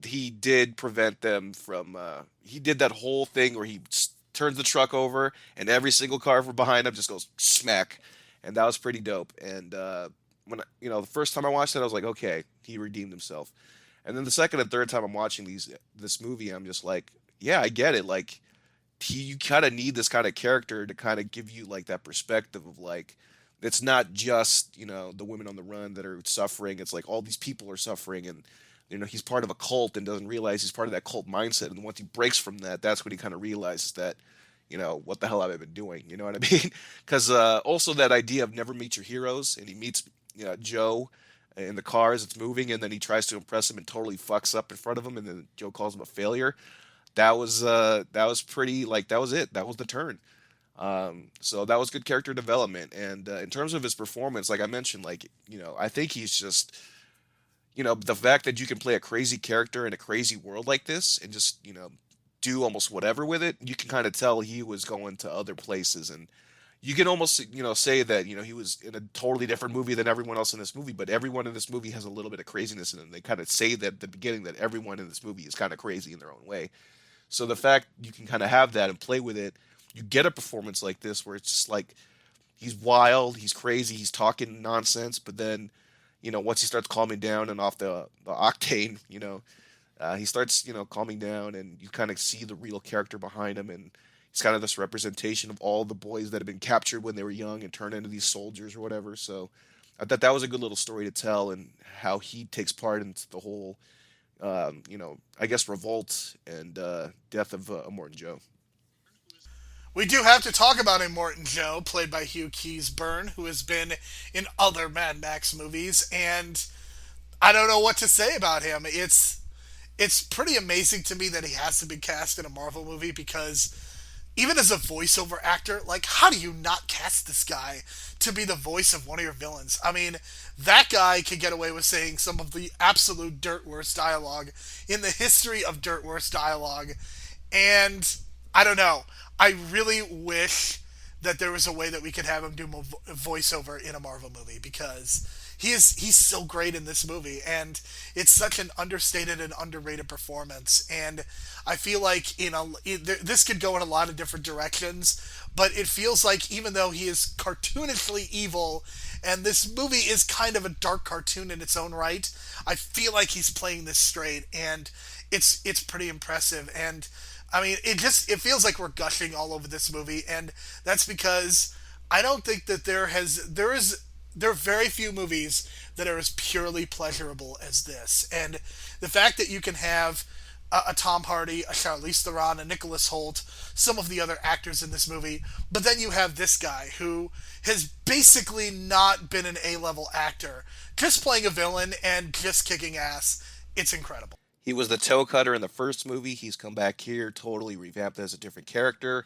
he did prevent them from. He did that whole thing where he turns the truck over, and every single car from behind him just goes smack, and that was pretty dope. And when the first time I watched it, I was like, okay, he redeemed himself. And then the second and third time I'm watching this movie, I'm just like, yeah, I get it. Like, you kind of need this kind of character to kind of give you like that perspective of like, it's not just the women on the run that are suffering. It's like all these people are suffering, and he's part of a cult and doesn't realize he's part of that cult mindset. And once he breaks from that, that's when he kind of realizes that what the hell have I been doing? You know what I mean? Because also that idea of never meet your heroes, and he meets Joe in the car as it's moving, and then he tries to impress him and totally fucks up in front of him, and then Joe calls him a failure. That was pretty like that was it. That was the turn. So that was good character development. And in terms of his performance, like I mentioned, I think he's just the fact that you can play a crazy character in a crazy world like this and just do almost whatever with it, you can kind of tell he was going to other places. And you can almost say that he was in a totally different movie than everyone else in this movie, but everyone in this movie has a little bit of craziness in them. They kind of say that at the beginning that everyone in this movie is kind of crazy in their own way. So the fact you can kind of have that and play with it, you get a performance like this where it's just like he's wild, he's crazy, he's talking nonsense, but then once he starts calming down and off the octane, he starts calming down, and you kind of see the real character behind him, and he's kind of this representation of all the boys that have been captured when they were young and turned into these soldiers or whatever. So I thought that was a good little story to tell, and how he takes part in the whole I guess revolt and death of Immortan Joe. We do have to talk about Immortan Joe, played by Hugh Keays-Byrne, who has been in other Mad Max movies, and I don't know what to say about him. It's pretty amazing to me that he has to be cast in a Marvel movie, because even as a voiceover actor, like, how do you not cast this guy to be the voice of one of your villains? I mean, that guy could get away with saying some of the absolute dirt worst dialogue in the history of dirt worst dialogue. And I don't know. I really wish that there was a way that we could have him do voiceover in a Marvel movie, because he's so great in this movie, and it's such an understated and underrated performance. And I feel like this could go in a lot of different directions, but it feels like, even though he is cartoonishly evil, and this movie is kind of a dark cartoon in its own right, I feel like he's playing this straight, and it's pretty impressive. And I mean, it feels like we're gushing all over this movie, and that's because I don't think that there are very few movies that are as purely pleasurable as this. And the fact that you can have a Tom Hardy, a Charlize Theron, a Nicholas Hoult, some of the other actors in this movie, but then you have this guy who has basically not been an A-level actor, just playing a villain and just kicking ass. It's incredible. He was the toe cutter in the first movie. He's come back here, totally revamped as a different character.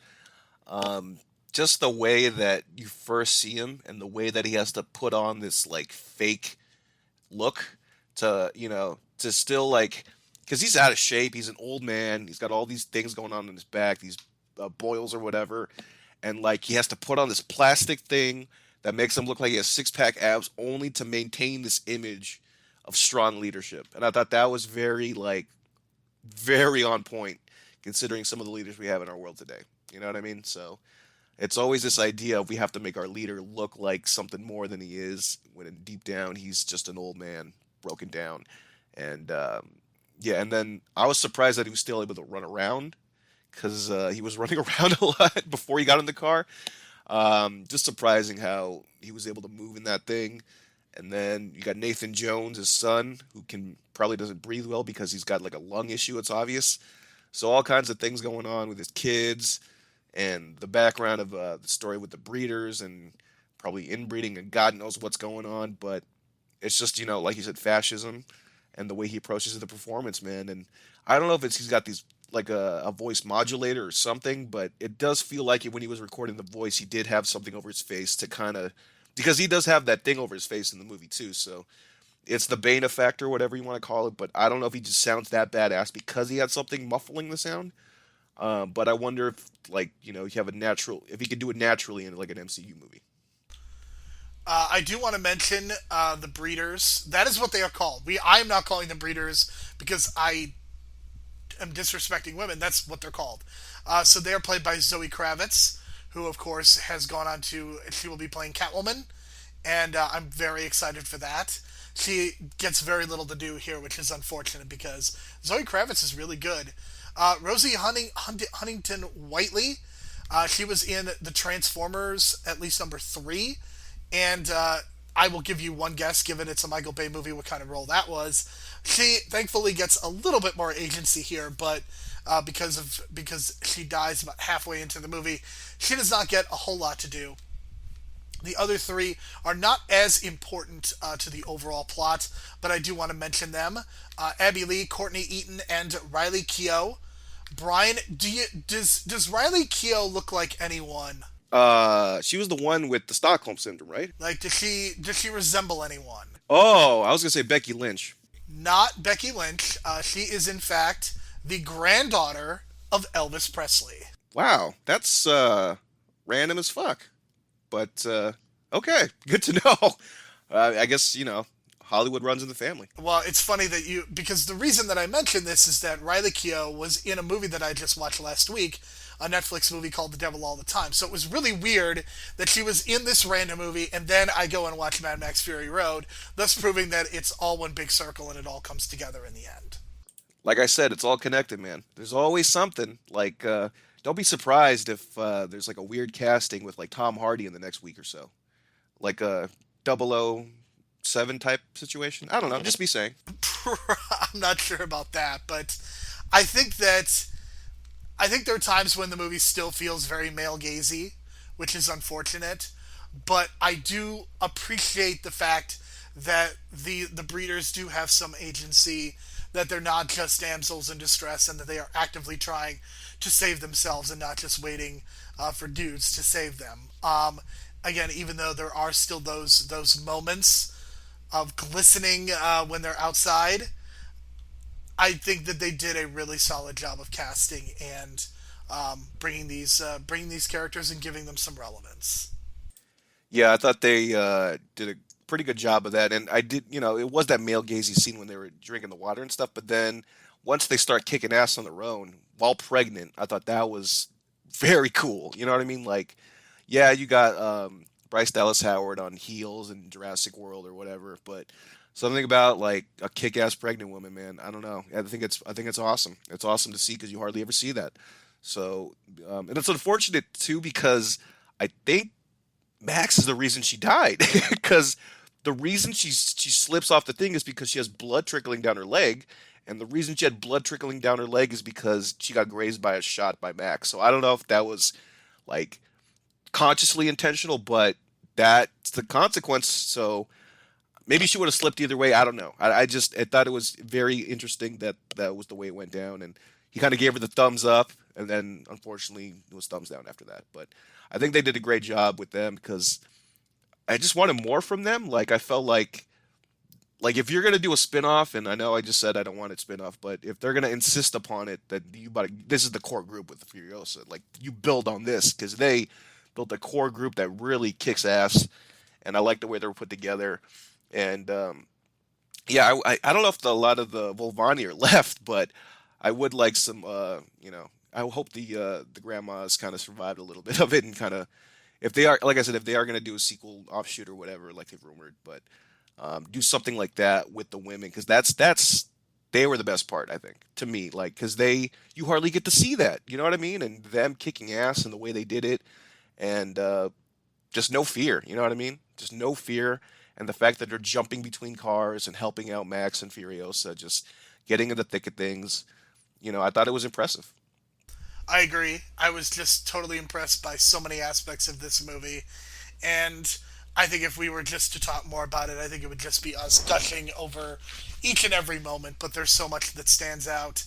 Just the way that you first see him, and the way that he has to put on this like fake look to still like, because he's out of shape. He's an old man. He's got all these things going on in his back, these boils or whatever, and like he has to put on this plastic thing that makes him look like he has six-pack abs, only to maintain this image of strong leadership. And I thought that was very on point, considering some of the leaders we have in our world today. You know what I mean? So it's always this idea of we have to make our leader look like something more than he is, when deep down he's just an old man broken down. And and then I was surprised that he was still able to run around, because he was running around a lot before he got in the car. Just surprising how he was able to move in that thing. And then you got Nathan Jones, his son, who probably doesn't breathe well because he's got like a lung issue, it's obvious. So all kinds of things going on with his kids, and the background of the story with the breeders, and probably inbreeding, and God knows what's going on. But it's just, like you said, fascism, and the way he approaches the performance, man. And I don't know if he's got these like a voice modulator or something, but it does feel like when he was recording the voice, he did have something over his face to kind of, because he does have that thing over his face in the movie too. So it's the Bane effect or whatever you want to call it, but I don't know if he just sounds that badass because he had something muffling the sound. But I wonder if, you have if he could do it naturally in like an MCU movie. I do want to mention the breeders. That is what they are called. I am not calling them breeders because I am disrespecting women. That's what they're called. So they are played by Zoe Kravitz, who of course has gone on she will be playing Catwoman, and I'm very excited for that. She gets very little to do here, which is unfortunate, because Zoe Kravitz is really good. Rosie Huntington Whiteley, she was in the Transformers, at least number 3, and I will give you one guess, given it's a Michael Bay movie, what kind of role that was. She thankfully gets a little bit more agency here, but because she dies about halfway into the movie. She does not get a whole lot to do. The other three are not as important to the overall plot, but I do want to mention them: Abby Lee, Courtney Eaton, and Riley Keough. Brian, does Riley Keough look like anyone? She was the one with the Stockholm syndrome, right? Like, does she resemble anyone? Oh, I was gonna say Becky Lynch. Not Becky Lynch. She is in fact the granddaughter of Elvis Presley. Wow, that's random as fuck. But okay, good to know. I guess Hollywood runs in the family. Well, it's funny that because the reason that I mentioned this is that Riley Keough was in a movie that I just watched last week, a Netflix movie called The Devil All the Time. So it was really weird that she was in this random movie, and then I go and watch Mad Max Fury Road, thus proving that it's all one big circle and it all comes together in the end. Like I said, it's all connected, man. There's always something. Like, don't be surprised if there's like a weird casting with like Tom Hardy in the next week or so, like a 007 type situation. I don't know. Just be saying. I'm not sure about that, but I think that I think there are times when the movie still feels very male gazy, which is unfortunate. But I do appreciate the fact that the breeders do have some agency, that they're not just damsels in distress, and that they are actively trying to save themselves and not just waiting for dudes to save them. Again, even though there are still those moments of glistening when they're outside, I think that they did a really solid job of casting and bringing these characters and giving them some relevance. Yeah, I thought they did a pretty good job of that, and I did. It was that male gazy scene when they were drinking the water and stuff. But then once they start kicking ass on their own while pregnant, I thought that was very cool. You know what I mean? Like, yeah, you got Bryce Dallas Howard on heels in Jurassic World or whatever, but something about like a kick-ass pregnant woman, man. I don't know. I think it's awesome. It's awesome to see because you hardly ever see that. So, and it's unfortunate too because I think Max is the reason she died because the reason she slips off the thing is because she has blood trickling down her leg, and the reason she had blood trickling down her leg is because she got grazed by a shot by Max. So I don't know if that was like consciously intentional, but that's the consequence. So maybe she would have slipped either way. I don't know. I thought it was very interesting that that was the way it went down, and he kind of gave her the thumbs up, and then unfortunately it was thumbs down after that. But I think they did a great job with them because I just wanted more from them. Like I felt like if you're gonna do a spin-off, and I know I just said I don't want it spin-off, but if they're gonna insist upon it that this is the core group with the Furiosa, like you build on this because they built a core group that really kicks ass, and I like the way they were put together. And yeah, I don't know if a lot of the Volvani are left, but I would like some I hope the grandmas kind of survived a little bit of it and kind of if they are like I said if they are going to do a sequel offshoot or whatever like they've rumored, but do something like that with the women because that's they were the best part I think to me like because you hardly get to see that, you know what I mean, and them kicking ass and the way they did it, and just no fear, you know what I mean, just no fear, and the fact that they're jumping between cars and helping out Max and Furiosa, just getting in the thick of things, I thought it was impressive. I agree. I was just totally impressed by so many aspects of this movie, and I think if we were just to talk more about it, I think it would just be us gushing over each and every moment. But there's so much that stands out.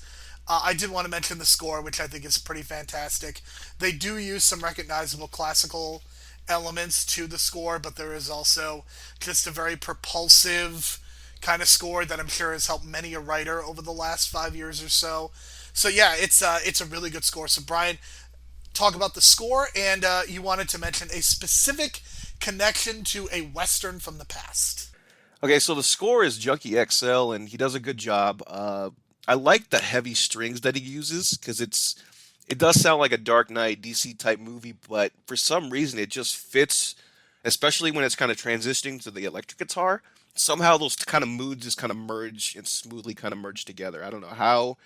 I did want to mention the score, which I think is pretty fantastic. They do use some recognizable classical elements to the score, but there is also just a very propulsive kind of score that I'm sure has helped many a writer over the last 5 years or so. So yeah, it's a really good score. So Brian, talk about the score, and you wanted to mention a specific connection to a western from the past. Okay, so the score is Junkie XL, and he does a good job. I like the heavy strings that he uses because it does sound like a Dark Knight DC type movie, but for some reason it just fits, especially when it's kind of transitioning to the electric guitar. Somehow those kind of moods just kind of merge and smoothly kind of merge together. I don't know how,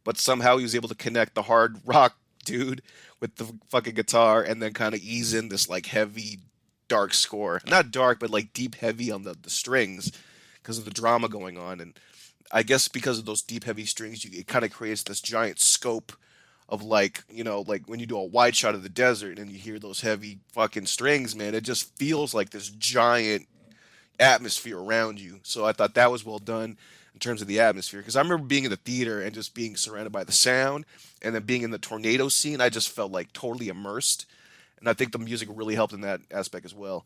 but somehow he was able to connect the hard rock dude with the fucking guitar and then kind of ease in this like heavy dark score. Not dark, but like deep heavy on the strings because of the drama going on. And I guess because of those deep, heavy strings, it kind of creates this giant scope of like, like when you do a wide shot of the desert and you hear those heavy fucking strings, man, it just feels like this giant atmosphere around you. So I thought that was well done in terms of the atmosphere. Because I remember being in the theater and just being surrounded by the sound, and then being in the tornado scene, I just felt like totally immersed. And I think the music really helped in that aspect as well.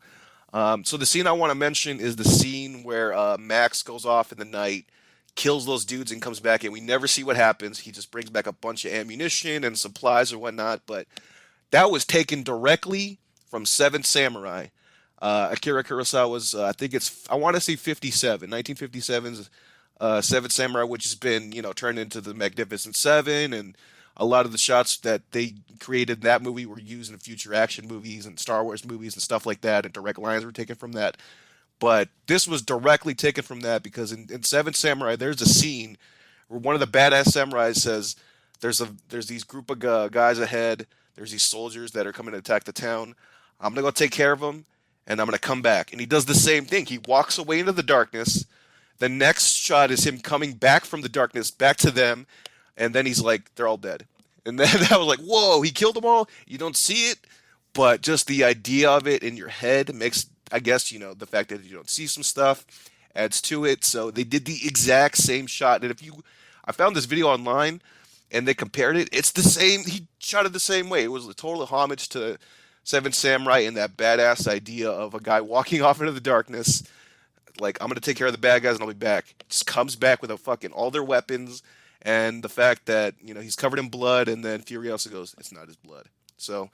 So the scene I want to mention is the scene where Max goes off in the night, kills those dudes, and comes back, and we never see what happens. He just brings back a bunch of ammunition and supplies or whatnot. But that was taken directly from Seven Samurai. Akira Kurosawa's, I think I want to say 1957's Seven Samurai, which has been, turned into the Magnificent Seven, and a lot of the shots that they created in that movie were used in future action movies and Star Wars movies and stuff like that, and direct lines were taken from that. But this was directly taken from that because in Seven Samurai, there's a scene where one of the badass samurais says, "There's these group of guys ahead. There's these soldiers that are coming to attack the town. I'm gonna go take care of them, and I'm gonna come back." And he does the same thing. He walks away into the darkness. The next shot is him coming back from the darkness back to them, and then he's like, "They're all dead." And then I was like, "Whoa, he killed them all." You don't see it, but just the idea of it in your head makes, I guess, the fact that you don't see some stuff adds to it. So they did the exact same shot. And I found this video online and they compared it. It's the same. He shot it the same way. It was a total homage to Seven Samurai and that badass idea of a guy walking off into the darkness, like, "I'm going to take care of the bad guys and I'll be back." Just comes back with all their weapons, and the fact that, he's covered in blood, and then Furiosa goes, "It's not his blood." So,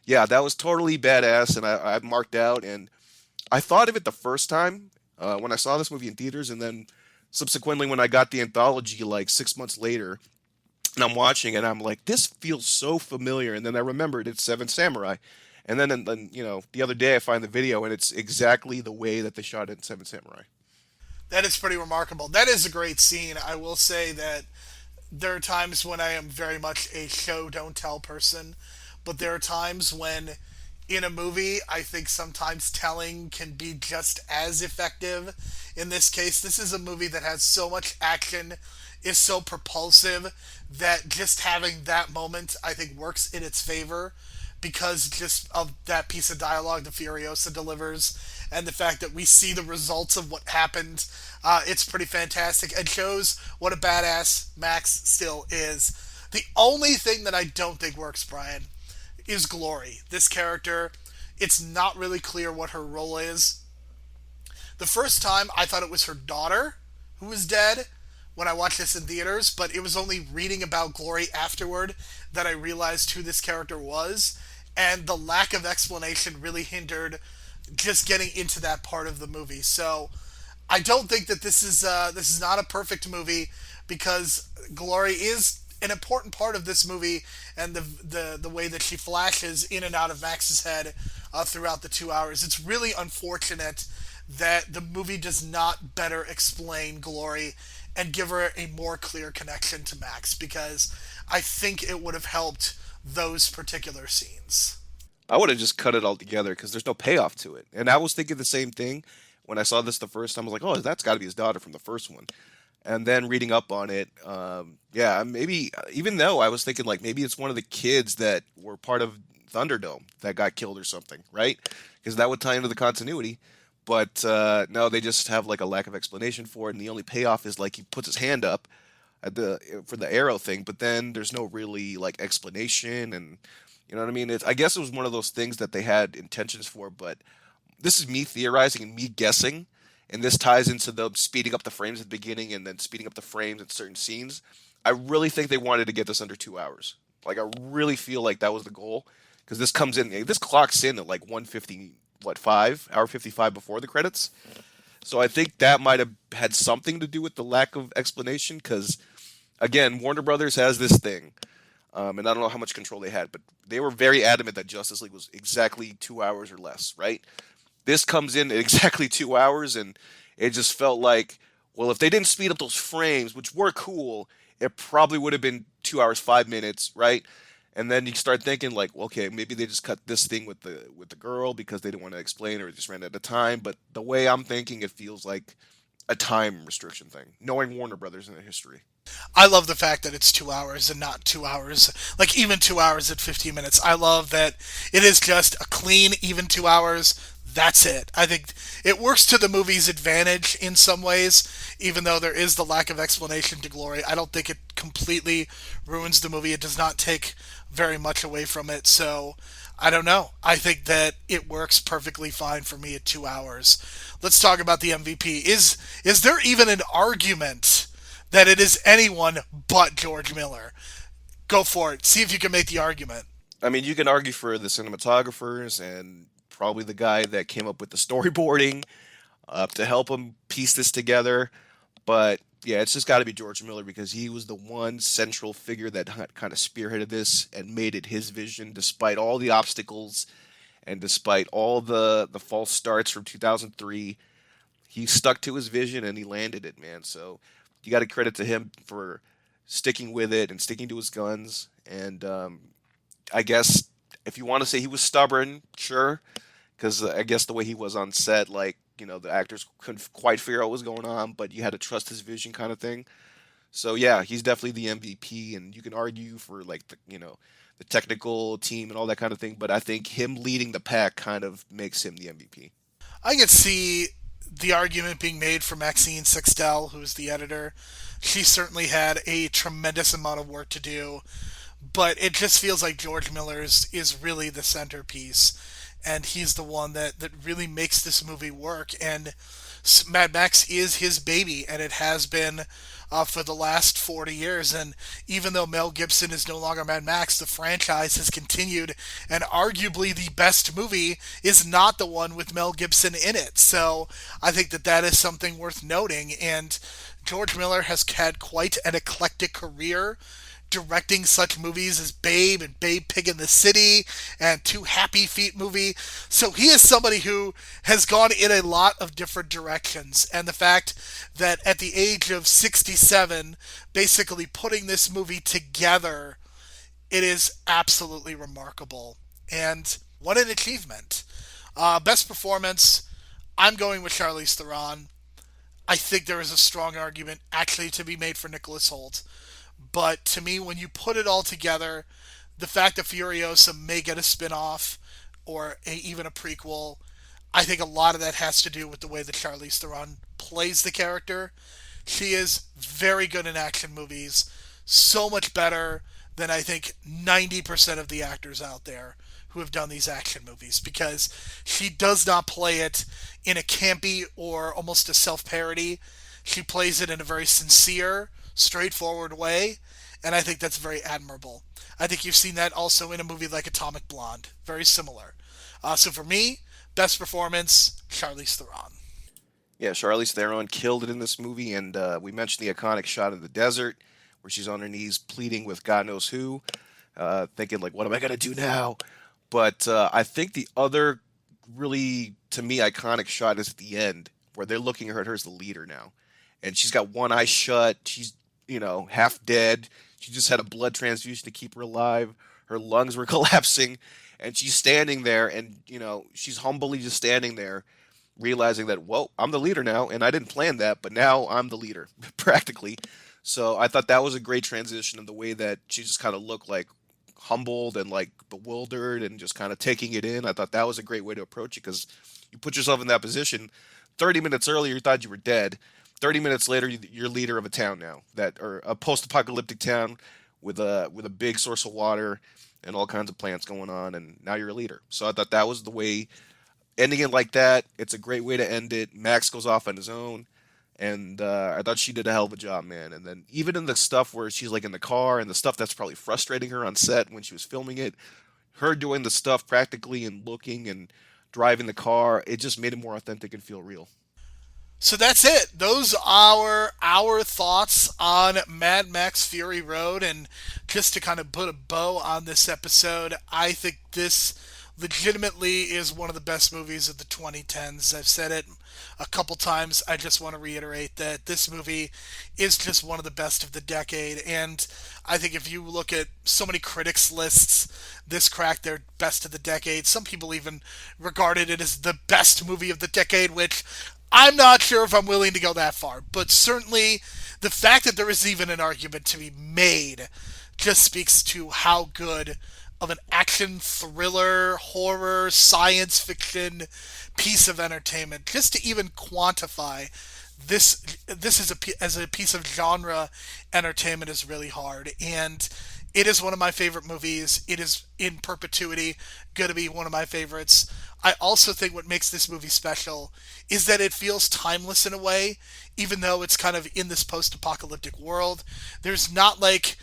yeah, that was totally badass, and I marked out, and I thought of it the first time when I saw this movie in theaters, and then subsequently when I got the anthology like 6 months later, and I'm watching it, I'm like, this feels so familiar, and then I remembered it's Seven Samurai. And then, the other day I find the video, and it's exactly the way that they shot it in Seven Samurai. That is pretty remarkable. That is a great scene. I will say that there are times when I am very much a show don't tell person, but there are times when in a movie I think sometimes telling can be just as effective. In this case, this is a movie that has so much action, is so propulsive, that just having that moment I think works in its favor because just of that piece of dialogue that Furiosa delivers and the fact that we see the results of what happened. It's pretty fantastic and shows what a badass Max still is. The only thing that I don't think works, Brian, is Glory. This character, it's not really clear what her role is. The first time I thought it was her daughter who was dead when I watched this in theaters, but it was only reading about Glory afterward that I realized who this character was, and the lack of explanation really hindered just getting into that part of the movie. So I don't think that this is not a perfect movie because Glory is an important part of this movie and the way that she flashes in and out of Max's head throughout the 2 hours. It's really unfortunate that the movie does not better explain Glory and give her a more clear connection to Max because I think it would have helped those particular scenes. I would have just cut it all together because there's no payoff to it. And I was thinking the same thing when I saw this the first time. I was like, "Oh, that's got to be his daughter from the first one." And then reading up on it, yeah, maybe, even though I was thinking like maybe it's one of the kids that were part of Thunderdome that got killed or something, right? Because that would tie into the continuity. But no, they just have like a lack of explanation for it, and the only payoff is like he puts his hand up for the arrow thing, but then there's no really like explanation, and you know what I mean. I guess it was one of those things that they had intentions for, but this is me theorizing and me guessing, and this ties into the speeding up the frames at the beginning and then speeding up the frames in certain scenes. I really think they wanted to get this under 2 hours. Like I really feel like that was the goal because this clocks in at like 150, what, 5 hour 55 before the credits. So I think that might have had something to do with the lack of explanation because, again, Warner Brothers has this thing, and I don't know how much control they had, but they were very adamant that Justice League was exactly 2 hours or less, right? This comes in at exactly 2 hours, and it just felt like, well, if they didn't speed up those frames, which were cool, it probably would have been 2 hours 5 minutes, right? And then you start thinking like, well, okay, maybe they just cut this thing with the girl because they didn't want to explain or they just ran out of time. But the way I'm thinking, it feels like a time restriction thing, knowing Warner Brothers in their history. I love the fact that it's 2 hours and not 2 hours, like even 2 hours at 15 minutes. I love that it is just a clean, even 2 hours. That's it. I think it works to the movie's advantage in some ways, even though there is the lack of explanation to glory. I don't think it completely ruins the movie. It does not take very much away from it. So I don't know. I think that it works perfectly fine for me at 2 hours. Let's talk about the MVP. Is there even an argument that it is anyone but George Miller? Go for it. See if you can make the argument. I mean, you can argue for the cinematographers and probably the guy that came up with the storyboarding to help him piece this together. But yeah, it's just got to be George Miller because he was the one central figure that kind of spearheaded this and made it his vision despite all the obstacles and despite all the false starts from 2003. He stuck to his vision and he landed it, man. So you got to credit to him for sticking with it and sticking to his guns. And I guess if you want to say he was stubborn, sure, because I guess the way he was on set, like, the actors couldn't quite figure out what was going on, but you had to trust his vision kind of thing. So yeah, he's definitely the MVP, and you can argue for like the technical team and all that kind of thing, but I think him leading the pack kind of makes him the MVP. I could see the argument being made for Maxine Sextel, who's the editor. She certainly had a tremendous amount of work to do, but it just feels like George Miller's is really the centerpiece, and he's the one that really makes this movie work. And Mad Max is his baby, and it has been for the last 40 years. And even though Mel Gibson is no longer Mad Max, the franchise has continued, and arguably the best movie is not the one with Mel Gibson in it. So I think that is something worth noting. And George Miller has had quite an eclectic career, directing such movies as Babe and Babe Pig in the City and Two Happy Feet movie. So he is somebody who has gone in a lot of different directions. And the fact that at the age of 67, basically putting this movie together, it is absolutely remarkable. And what an achievement. Best performance, I'm going with Charlize Theron. I think there is a strong argument actually to be made for Nicholas Hoult. But to me, when you put it all together, the fact that Furiosa may get a spin-off or even a prequel, I think a lot of that has to do with the way that Charlize Theron plays the character. She is very good in action movies, so much better than I think 90% of the actors out there who have done these action movies, because she does not play it in a campy or almost a self-parody. She plays it in a very sincere, straightforward way, and I think that's very admirable. I think you've seen that also in a movie like Atomic Blonde. Very similar. So for me, best performance, Charlize Theron. Yeah, Charlize Theron killed it in this movie, and we mentioned the iconic shot in the desert where she's on her knees pleading with God knows who, thinking like, what am I going to do now? But I think the other really, to me, iconic shot is at the end where they're looking at her as the leader now. And she's got one eye shut. She's, half dead. She just had a blood transfusion to keep her alive. Her lungs were collapsing. And she's standing there and, she's humbly just standing there realizing that, whoa, I'm the leader now. And I didn't plan that, but now I'm the leader, practically. So I thought that was a great transition in the way that she just kind of looked like humbled and like bewildered and just kind of taking it in. I thought that was a great way to approach it because you put yourself in that position. 30 minutes earlier, you thought you were dead. 30 minutes later, you're leader of a town now, or a post-apocalyptic town with a big source of water and all kinds of plants going on, and now you're a leader. So I thought that was the way, ending it like that, it's a great way to end it. Max goes off on his own, and I thought she did a hell of a job, man. And then even in the stuff where she's like in the car and the stuff that's probably frustrating her on set when she was filming it, her doing the stuff practically and looking and driving the car, it just made it more authentic and feel real. So that's it. Those are our thoughts on Mad Max Fury Road. And just to kind of put a bow on this episode, I think this legitimately is one of the best movies of the 2010s. I've said it a couple times. I just want to reiterate that this movie is just one of the best of the decade. And I think if you look at so many critics' lists, this cracked their best of the decade. Some people even regarded it as the best movie of the decade, which I'm not sure if I'm willing to go that far, but certainly the fact that there is even an argument to be made just speaks to how good of an action thriller, horror, science fiction piece of entertainment, just to even quantify this is as a piece of genre entertainment is really hard, and it is one of my favorite movies. It is in perpetuity going to be one of my favorites. I also think what makes this movie special is that it feels timeless in a way, even though it's kind of in this post-apocalyptic world. There's not like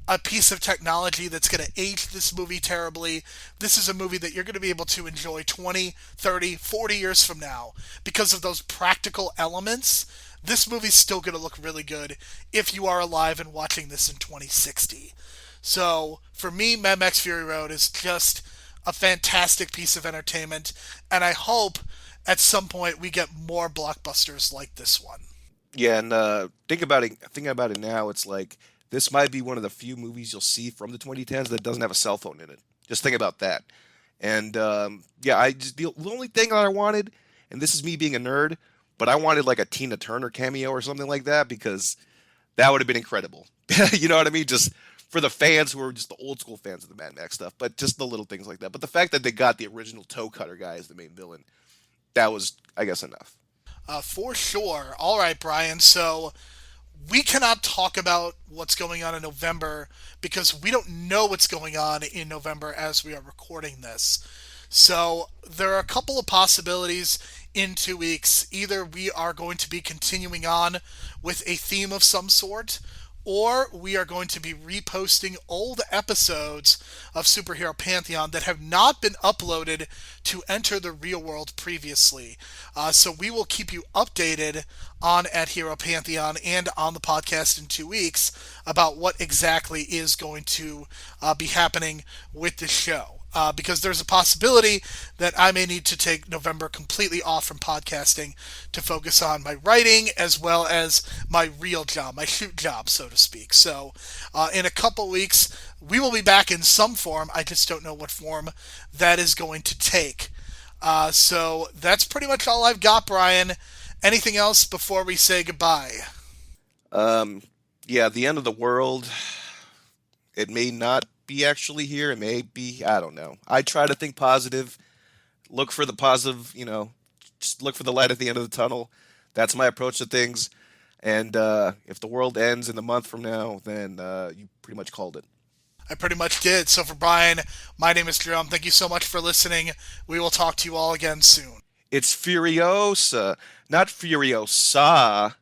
a piece of technology that's going to age this movie terribly. This is a movie that you're going to be able to enjoy 20, 30, 40 years from now because of those practical elements. This movie's still going to look really good if you are alive and watching this in 2060. So, for me, Mad Max Fury Road is just a fantastic piece of entertainment, and I hope at some point we get more blockbusters like this one. Yeah, and think about it. Thinking about it now, it's like this might be one of the few movies you'll see from the 2010s that doesn't have a cell phone in it. Just think about that. And yeah, the only thing that I wanted, and this is me being a nerd, but I wanted like a Tina Turner cameo or something like that because that would have been incredible. You know what I mean? Just for the fans who are just the old school fans of the Mad Max stuff, but just the little things like that. But the fact that they got the original toe cutter guy as the main villain, that was, I guess, enough. For sure. All right, Brian. So we cannot talk about what's going on in November because we don't know what's going on in November as we are recording this. So there are a couple of possibilities in 2 weeks. Either we are going to be continuing on with a theme of some sort, or we are going to be reposting old episodes of Superhero Pantheon that have not been uploaded to enter the real world previously. So we will keep you updated on at Hero Pantheon and on the podcast in 2 weeks about what exactly is going to be happening with the show. Because there's a possibility that I may need to take November completely off from podcasting to focus on my writing as well as my real job, my shoot job, so to speak. So, in a couple weeks, we will be back in some form. I just don't know what form that is going to take. So, that's pretty much all I've got, Brian. Anything else before we say goodbye? Yeah, the end of the world. It may not be actually here. It may be, I don't know. I try to think positive, look for the positive, just look for the light at the end of the tunnel. That's my approach to things. And if the world ends in a month from now, then you pretty much called it. I pretty much did. So for Brian, my name is Jerome. Thank you so much for listening. We will talk to you all again soon. It's Furiosa, not Furiosa.